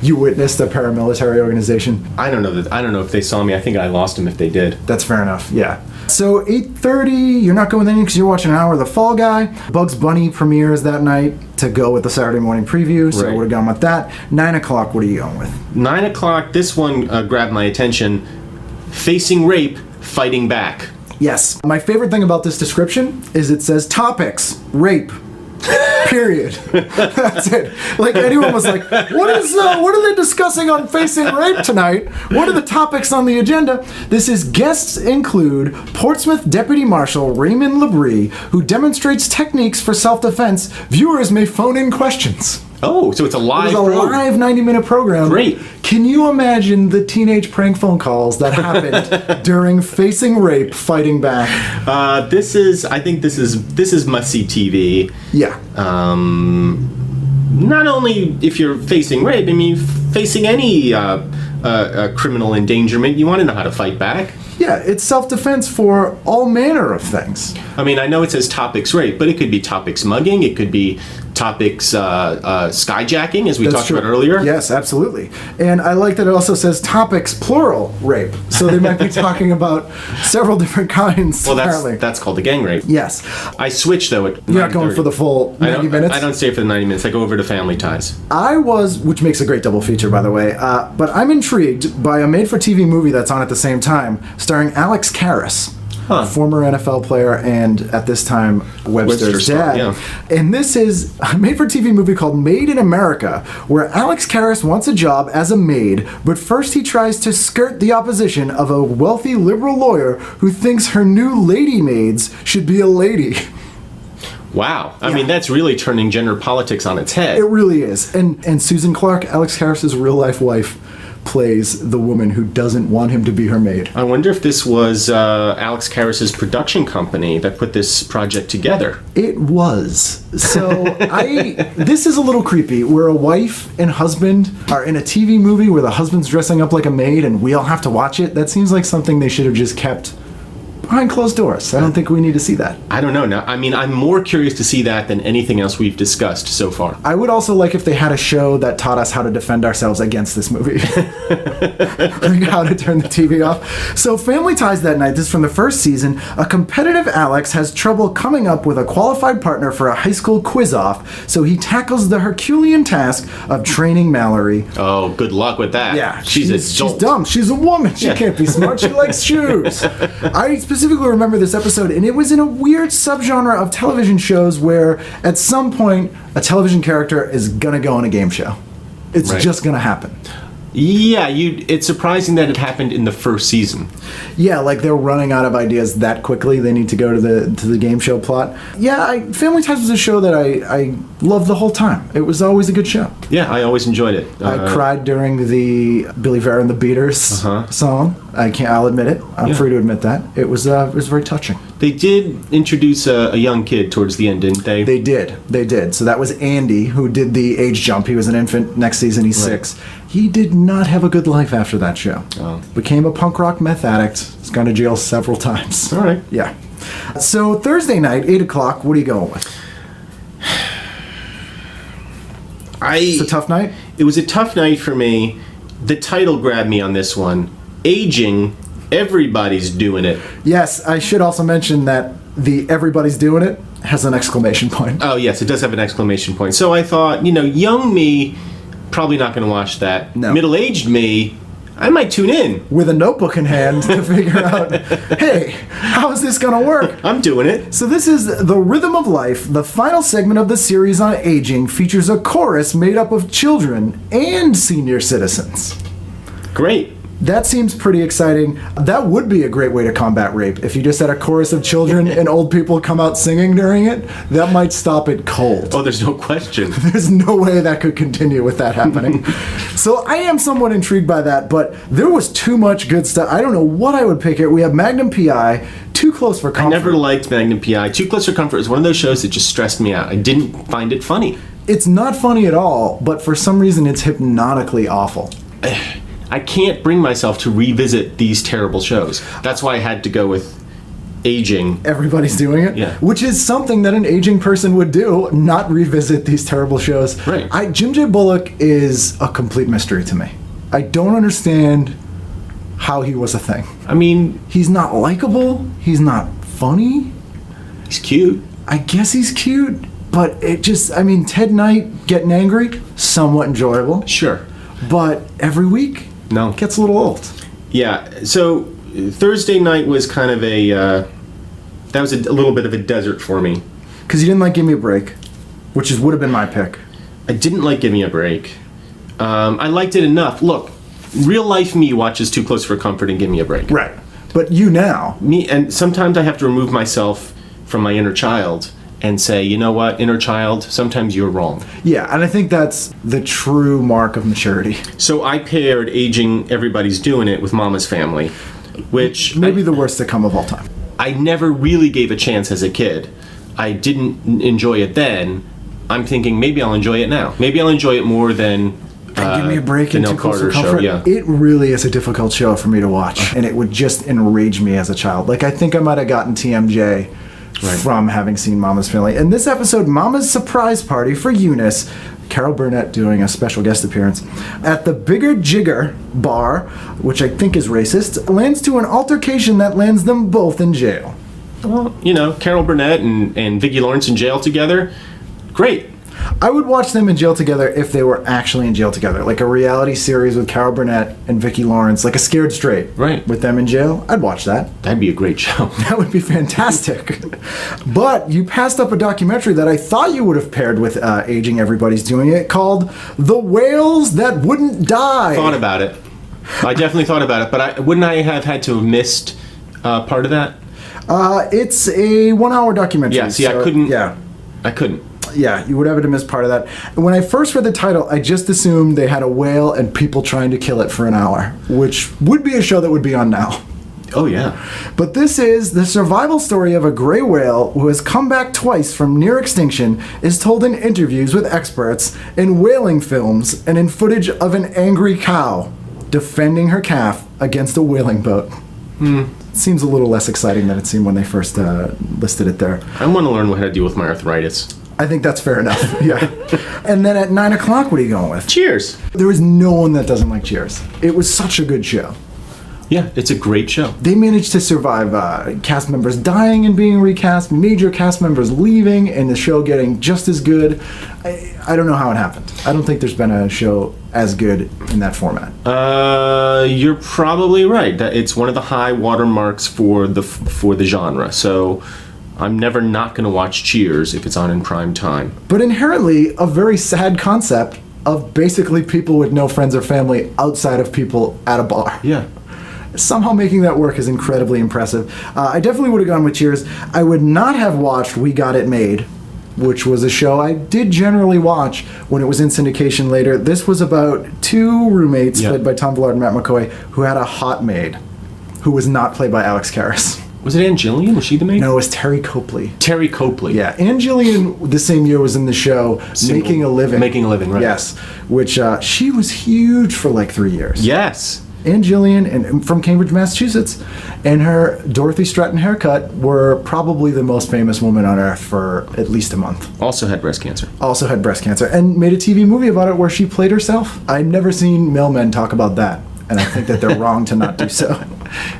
You witnessed a paramilitary organization? I don't know if they saw me. I think I lost them if they did. That's fair enough, yeah. So 8:30, you're not going with anything because you're watching an hour of The Fall Guy. Bugs Bunny premieres that night to go with the Saturday morning preview, so Right. I would have gone with that. 9 o'clock, what are you going with? 9 o'clock, this one grabbed my attention. Facing rape, fighting back. Yes. My favorite thing about this description is it says topics, rape. Period. That's it. Like anyone was like, what are they discussing on Facing Rape tonight? What are the topics on the agenda? This is guests include Portsmouth Deputy Marshal Raymond Labrie, who demonstrates techniques for self-defense. Viewers may phone in questions. Oh, so it's a live It was a program. live 90-minute program. Great. Can you imagine the teenage prank phone calls that happened during Facing Rape, fighting back? I think this is must-see TV. Yeah. Not only if you're facing rape, I mean, facing any criminal endangerment, you want to know how to fight back. Yeah, it's self-defense for all manner of things. I mean, I know it says topics rape, but it could be topics mugging, it could be topics skyjacking, as we talked about earlier. Yes, absolutely. And I like that it also says topics plural rape. So they might be talking about several different kinds. Well, apparently. that's called a gang rape. Yes. I switch though at You're not going 9:30. for the full 90 minutes? I don't stay for the 90 minutes. I go over to Family Ties. I was, which makes a great double feature, by the way, but I'm intrigued by a made-for-TV movie that's on at the same time, starring Alex Karras, Huh. former NFL player and, at this time, Webster's star, dad. yeah. And this is a made-for-TV movie called Made in America, where Alex Karras wants a job as a maid, but first he tries to skirt the opposition of a wealthy liberal lawyer who thinks her new lady maids should be a lady. Wow. I mean, that's really turning gender politics on its head. It really is. And Susan Clark, Alex Karras' real-life wife, plays the woman who doesn't want him to be her maid. I wonder if this was Alex Karras' production company that put this project together. It was. So this is a little creepy, where a wife and husband are in a TV movie where the husband's dressing up like a maid and we all have to watch it. That seems like something they should have just kept behind closed doors. I don't think we need to see that. I don't know. Now, I mean, I'm more curious to see that than anything else we've discussed so far. I would also like if they had a show that taught us how to defend ourselves against this movie. Like how to turn the TV off. So Family Ties that night, this is from the first season, a competitive Alex has trouble coming up with a qualified partner for a high school quiz-off, so he tackles the Herculean task of training Mallory. Oh, good luck with that. Yeah, She's dumb. She's a woman. She can't be smart. She likes shoes. I specifically remember this episode, and it was in a weird subgenre of television shows where at some point a television character is gonna go on a game show. It's Right. just gonna happen. Yeah, it's surprising that it happened in the first season. Yeah, like they're running out of ideas that quickly. They need to go to the game show plot. Yeah, Family Ties was a show that I loved the whole time. It was always a good show. Yeah, I always enjoyed it. I cried during the Billy Vera and the Beaters song. I'll admit it. I'm free to admit that. It was very touching. They did introduce a young kid towards the end, didn't they? They did. So that was Andy, who did the age jump. He was an infant. Next season, he's 6. He did not have a good life after that show. Oh. Became a punk rock meth addict. Has gone to jail several times. All right. Yeah. So Thursday night, 8 o'clock, what are you going with? It's a tough night? It was a tough night for me. The title grabbed me on this one. Aging, everybody's doing it. Yes, I should also mention that the everybody's doing it has an exclamation point. Oh, yes, it does have an exclamation point. So I thought, young me, probably not going to watch that. No. Middle-aged me, I might tune in. With a notebook in hand to figure out, hey, how is this going to work? I'm doing it. So this is The Rhythm of Life. The final segment of the series on aging features a chorus made up of children and senior citizens. Great. That seems pretty exciting. That would be a great way to combat rape. If you just had a chorus of children and old people come out singing during it, that might stop it cold. Oh, there's no question. There's no way that could continue with that happening. So I am somewhat intrigued by that, but there was too much good stuff. I don't know what I would pick here. We have Magnum P.I., Too Close for Comfort. I never liked Magnum P.I. Too Close for Comfort is one of those shows that just stressed me out. I didn't find it funny. It's not funny at all, but for some reason it's hypnotically awful. I can't bring myself to revisit these terrible shows. That's why I had to go with aging. Everybody's doing it? Yeah. Which is something that an aging person would do, not revisit these terrible shows. Right. Jim J. Bullock is a complete mystery to me. I don't understand how he was a thing. I mean, He's not likable. He's not funny. he's cute. I guess he's cute, but it just, I mean, Ted Knight getting angry, somewhat enjoyable. Sure. But every week, No. gets a little old. Yeah, so Thursday night was kind of that was a little bit of a desert for me. Because you didn't like Give Me a Break, which would have been my pick. I didn't like Give Me a Break. I liked it enough. Look, real life me watches Too Close for Comfort and Give Me a Break. Right. But you now. Me, and sometimes I have to remove myself from my inner child and say, you know what, inner child, sometimes you're wrong. Yeah, and I think that's the true mark of maturity. So I paired Aging Everybody's Doing It with Mama's Family, which Maybe the worst sitcom of all time. I never really gave a chance as a kid. I didn't enjoy it then. I'm thinking maybe I'll enjoy it now. Maybe I'll enjoy it more than Give Me a Break the and Nell Too Close for Carter show. Comfort. Yeah. It really is a difficult show for me to watch, and it would just enrage me as a child. Like, I think I might have gotten TMJ from having seen Mama's Family. In this episode, Mama's surprise party for Eunice, Carol Burnett doing a special guest appearance, at the Bigger Jigger bar, which I think is racist, lands to an altercation that lands them both in jail. Well, you know, Carol Burnett and Vicki Lawrence in jail together, great. I would watch them in jail together if they were actually in jail together. Like a reality series with Carol Burnett and Vicki Lawrence, like a Scared Straight. Right. With them in jail, I'd watch that. That'd be a great show. That would be fantastic. But you passed up a documentary that I thought you would have paired with Aging Everybody's Doing It, called The Whales That Wouldn't Die. Thought about it. I definitely thought about it, but wouldn't I have had to have missed part of that? It's a 1 hour documentary. Yeah, see, I couldn't. Yeah. I couldn't. Yeah, you would have to miss part of that. When I first read the title, I just assumed they had a whale and people trying to kill it for an hour, which would be a show that would be on now. Oh, yeah. But this is the survival story of a gray whale who has come back twice from near extinction, is told in interviews with experts, in whaling films, and in footage of an angry cow defending her calf against a whaling boat. Seems a little less exciting than it seemed when they first listed it there. I want to learn how to deal with my arthritis. I think that's fair enough. Yeah. And then at 9 o'clock, what are you going with? Cheers. There is no one that doesn't like Cheers. It was such a good show. Yeah, it's a great show. They managed to survive cast members dying and being recast, major cast members leaving, and the show getting just as good. I don't know how it happened. I don't think there's been a show as good in that format. You're probably right. That it's one of the high watermarks for the genre. So I'm never not going to watch Cheers if it's on in prime time. But inherently, a very sad concept of basically people with no friends or family outside of people at a bar. Yeah. Somehow making that work is incredibly impressive. I definitely would have gone with Cheers. I would not have watched We Got It Made, which was a show I did generally watch when it was in syndication later. This was about two roommates, played by Tom Villard and Matt McCoy, who had a hot maid who was not played by Alex Karras. Was it Ann Gillian? Was she the maid? No, it was Terry Copley. Terry Copley. Yeah, Ann Gillian the same year was in the show Making a Living. Making a Living, right. Yes, which she was huge for like 3 years. Yes. Ann Gillian, and from Cambridge, Massachusetts, and her Dorothy Stratton haircut were probably the most famous woman on earth for at least a month. Also had breast cancer. Also had breast cancer, and made a TV movie about it where she played herself. I've never seen mailmen talk about that, and I think that they're wrong to not do so.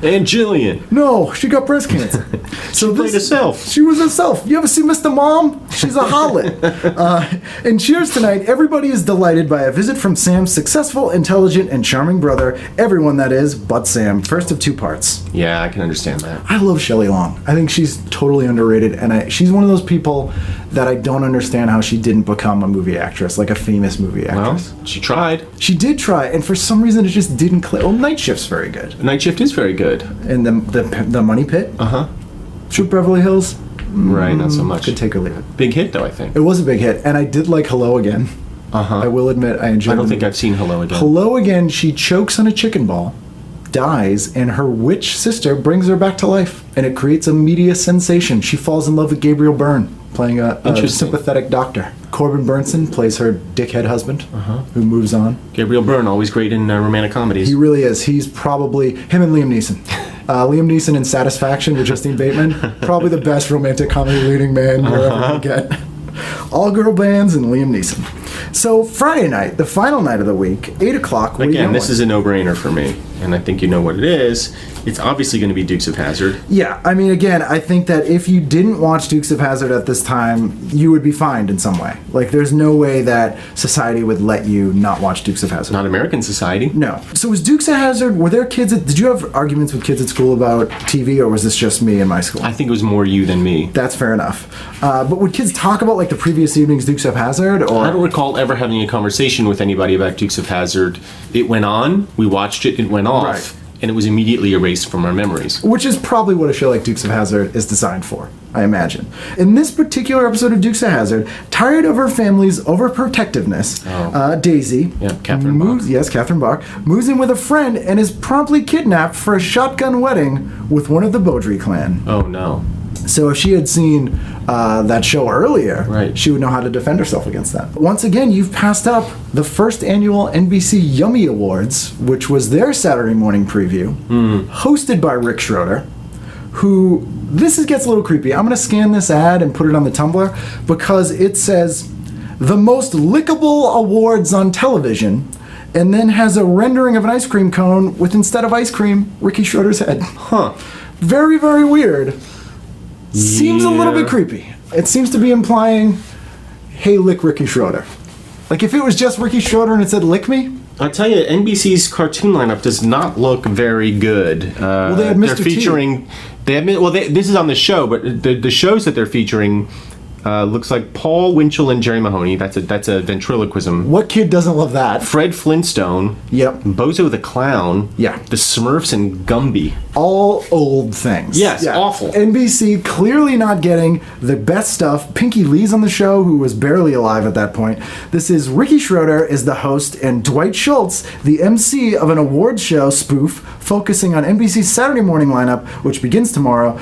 Ann Gillian. No, she got breast cancer. She played herself. She was herself. You ever see Mr. Mom? She's a harlot. In Cheers tonight, everybody is delighted by a visit from Sam's successful, intelligent, and charming brother. Everyone, that is, but Sam. First of 2 parts. Yeah, I can understand that. I love Shelley Long. I think she's totally underrated, and she's one of those people that I don't understand how she didn't become a movie actress, like a famous movie actress. Well, she tried. She did try, and for some reason it just didn't click. Well, Night Shift's very good. Night Shift is very good. And the Money Pit? Uh-huh. Troop Beverly Hills? Right, not so much. Could take or leave it. Big hit, though, I think. It was a big hit, and I did like Hello Again. Uh-huh. I will admit I enjoyed it. I don't think I've seen Hello Again. Hello Again, she chokes on a chicken ball, dies, and her witch sister brings her back to life, and it creates a media sensation. She falls in love with Gabriel Byrne, playing a sympathetic doctor. Corbin Burnson plays her dickhead husband, who moves on. Gabriel Byrne, always great in romantic comedies. He really is. He's probably him and Liam Neeson. Liam Neeson in Satisfaction with Justine Bateman, probably the best romantic comedy leading man you're ever going to get. All girl bands and Liam Neeson. So Friday night, the final night of the week, 8 o'clock. Again, this is a no-brainer for me, and I think you know what it is. It's obviously going to be Dukes of Hazzard. Yeah, I mean, again, I think that if you didn't watch Dukes of Hazzard at this time, you would be fined in some way. Like, there's no way that society would let you not watch Dukes of Hazzard. Not American society. No. So was Dukes of Hazzard, were there kids did you have arguments with kids at school about TV, or was this just me in my school? I think it was more you than me. That's fair enough. But would kids talk about, like, the previous evening's Dukes of Hazzard? Or I don't recall ever having a conversation with anybody about Dukes of Hazzard. It went on, we watched it, it went off. Right. And it was immediately erased from our memories. Which is probably what a show like Dukes of Hazzard is designed for, I imagine. In this particular episode of Dukes of Hazzard, tired of her family's overprotectiveness, Daisy, Catherine Bach. Catherine Bach, moves in with a friend and is promptly kidnapped for a shotgun wedding with one of the Beaudry clan. Oh, no. So if she had seen that show earlier, right, she would know how to defend herself against that. Once again, you've passed up the first annual NBC Yummy Awards, which was their Saturday morning preview, hosted by Rick Shroder, who, gets a little creepy. I'm going to scan this ad and put it on the Tumblr because it says, the most lickable awards on television, and then has a rendering of an ice cream cone with, instead of ice cream, Ricky Schroder's head. Huh. Very, very weird. Seems a little bit creepy. It seems to be implying, hey, lick Ricky Shroder. Like, if it was just Ricky Shroder and it said, lick me? I'll tell you, NBC's cartoon lineup does not look very good. Well, they had Mr. They're featuring... this is on the show, but the shows that they're featuring... looks like Paul Winchell and Jerry Mahoney. That's a ventriloquism. What kid doesn't love that? Fred Flintstone. Yep. Bozo the Clown. Yeah. The Smurfs and Gumby. All old things. Yes, awful. NBC clearly not getting the best stuff. Pinky Lee's on the show, who was barely alive at that point. This is Ricky Shroder is the host, and Dwight Schultz, the MC of an awards show spoof focusing on NBC's Saturday morning lineup, which begins tomorrow.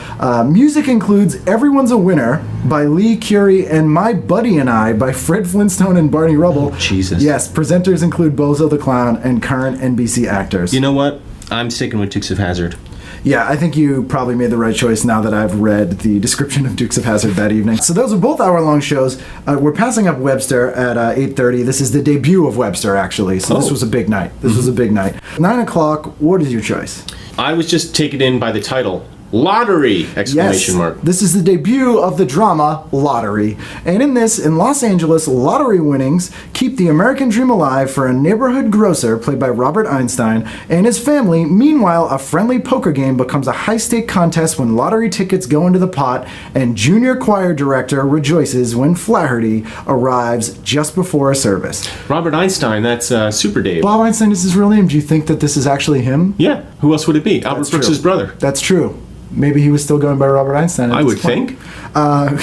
Music includes Everyone's a Winner by Lee Curie and My Buddy and I by Fred Flintstone and Barney Rubble. Oh, Jesus. Yes, presenters include Bozo the Clown and current NBC actors. You know what? I'm sticking with Dukes of Hazzard. Yeah, I think you probably made the right choice now that I've read the description of Dukes of Hazzard that evening. So those are both hour-long shows. We're passing up Webster at 8:30. This is the debut of Webster, actually. So this was a big night. This was a big night. 9 o'clock, what is your choice? I was just taken in by the title. Lottery! Exclamation mark. This is the debut of the drama Lottery. And in this, in Los Angeles, lottery winnings keep the American dream alive for a neighborhood grocer, played by Robert Einstein, and his family. Meanwhile, a friendly poker game becomes a high-stake contest when lottery tickets go into the pot, and junior choir director rejoices when Flaherty arrives just before a service. Robert Einstein, that's Super Dave. Bob Einstein is his real name. Do you think that this is actually him? Yeah. Who else would it be? Albert Brooks' brother. That's true. Maybe he was still going by Robert Einstein. I would think.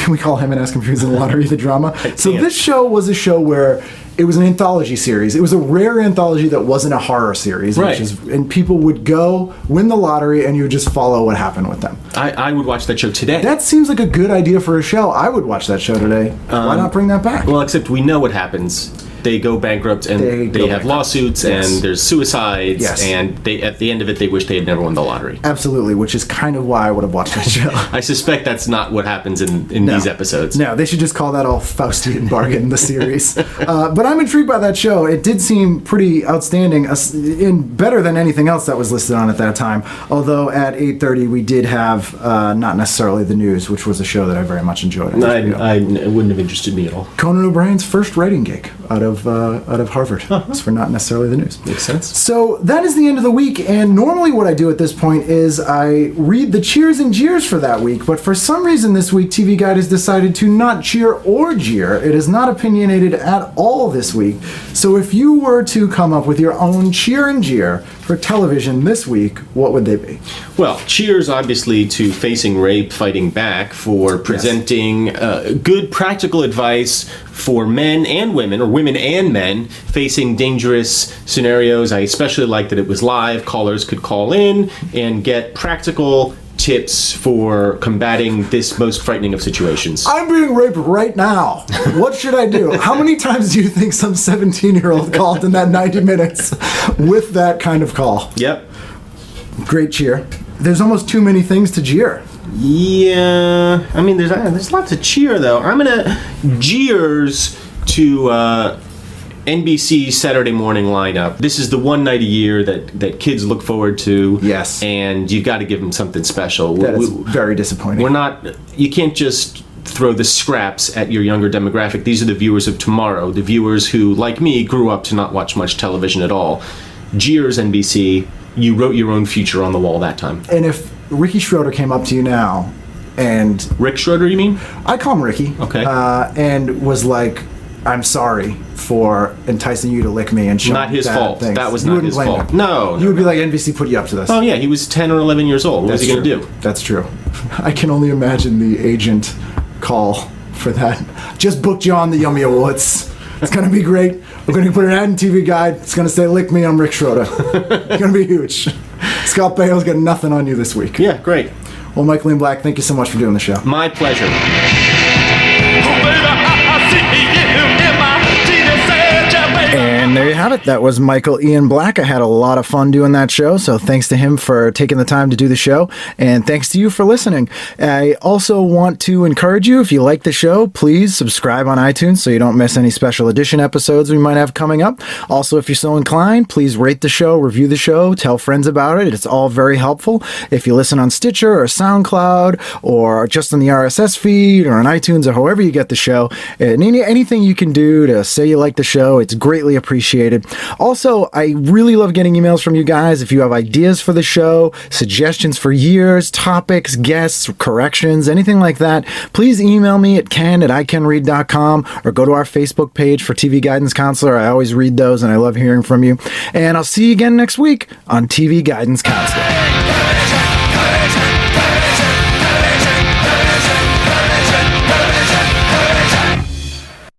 We call him and Ask Him if he was in the lottery, the drama. So this show was a show where it was an anthology series. It was a rare anthology that wasn't a horror series. Right. And people would go, win the lottery, and you would just follow what happened with them. I would watch that show today. That seems like a good idea for a show. I would watch that show today. Why not bring that back? Well, except we know what happens. they go bankrupt and they have lawsuits and there's suicides and they at the end of it they wish they had never won the lottery. Absolutely, which is kind of why I would have watched that show. I suspect that's not what happens in these episodes. No, they should just call that all Faustian bargain, the series. But I'm intrigued by that show. It did seem pretty outstanding, better than anything else that was listed on at that time. Although at 8:30 we did have not necessarily the news, which was a show that I very much enjoyed. It wouldn't have interested me at all. Conan O'Brien's first writing gig out of Harvard. It's for not necessarily the news. Makes sense. So that is the end of the week, and normally what I do at this point is I read the cheers and jeers for that week, but for some reason this week TV Guide has decided to not cheer or jeer. It is not opinionated at all this week. So if you were to come up with your own cheer and jeer for television this week, what would they be? Well, cheers obviously to Facing Rape, Fighting Back for presenting good practical advice for men and women, or women and men, facing dangerous scenarios. I especially like that it was live. Callers could call in and get practical tips for combating this most frightening of situations. I'm being raped right now. What should I do? How many times do you think some 17-year-old called in that 90 minutes with that kind of call? Yep. Great cheer. There's almost too many things to jeer. Yeah, I mean, there's lots of cheer though. I'm gonna jeers to NBC's Saturday morning lineup. This is the one night a year that kids look forward to. Yes, and you've got to give them something special. That is very disappointing. You can't just throw the scraps at your younger demographic. These are the viewers of tomorrow, the viewers who, like me, grew up to not watch much television at all. Jeers, NBC. You wrote your own future on the wall that time. And if Ricky Shroder came up to you now and... Rick Shroder, you mean? I call him Ricky. Okay. And was like, I'm sorry for enticing you to lick me and show Not his fault. Things. That was not his fault. No. You would be like, NBC put you up to this. Oh, yeah. He was 10 or 11 years old. What was he going to do? That's true. I can only imagine the agent call for that. Just booked you on the Yummy Awards. It's going to be great. We're going to put an ad in TV Guide. It's going to say, lick me, I'm Rick Shroder. It's going to be huge. Scott Bale's got nothing on you this week. Yeah, great. Well, Michael Ian Black, thank you so much for doing the show. My pleasure. And there you have it. That was Michael Ian Black. I had a lot of fun doing that show, so thanks to him for taking the time to do the show, and thanks to you for listening. I also want to encourage you, if you like the show, please subscribe on iTunes so you don't miss any special edition episodes we might have coming up. Also, if you're so inclined, please rate the show, review the show, tell friends about it. It's all very helpful. If you listen on Stitcher or SoundCloud or just on the RSS feed or on iTunes or however you get the show, anything you can do to say you like the show, it's greatly appreciated. Also, I really love getting emails from you guys. If you have ideas for the show, suggestions for years, topics, guests, corrections, anything like that, please email me at ken@icanread.com or go to our Facebook page for TV Guidance Counselor. I always read those and I love hearing from you. And I'll see you again next week on TV Guidance Counselor.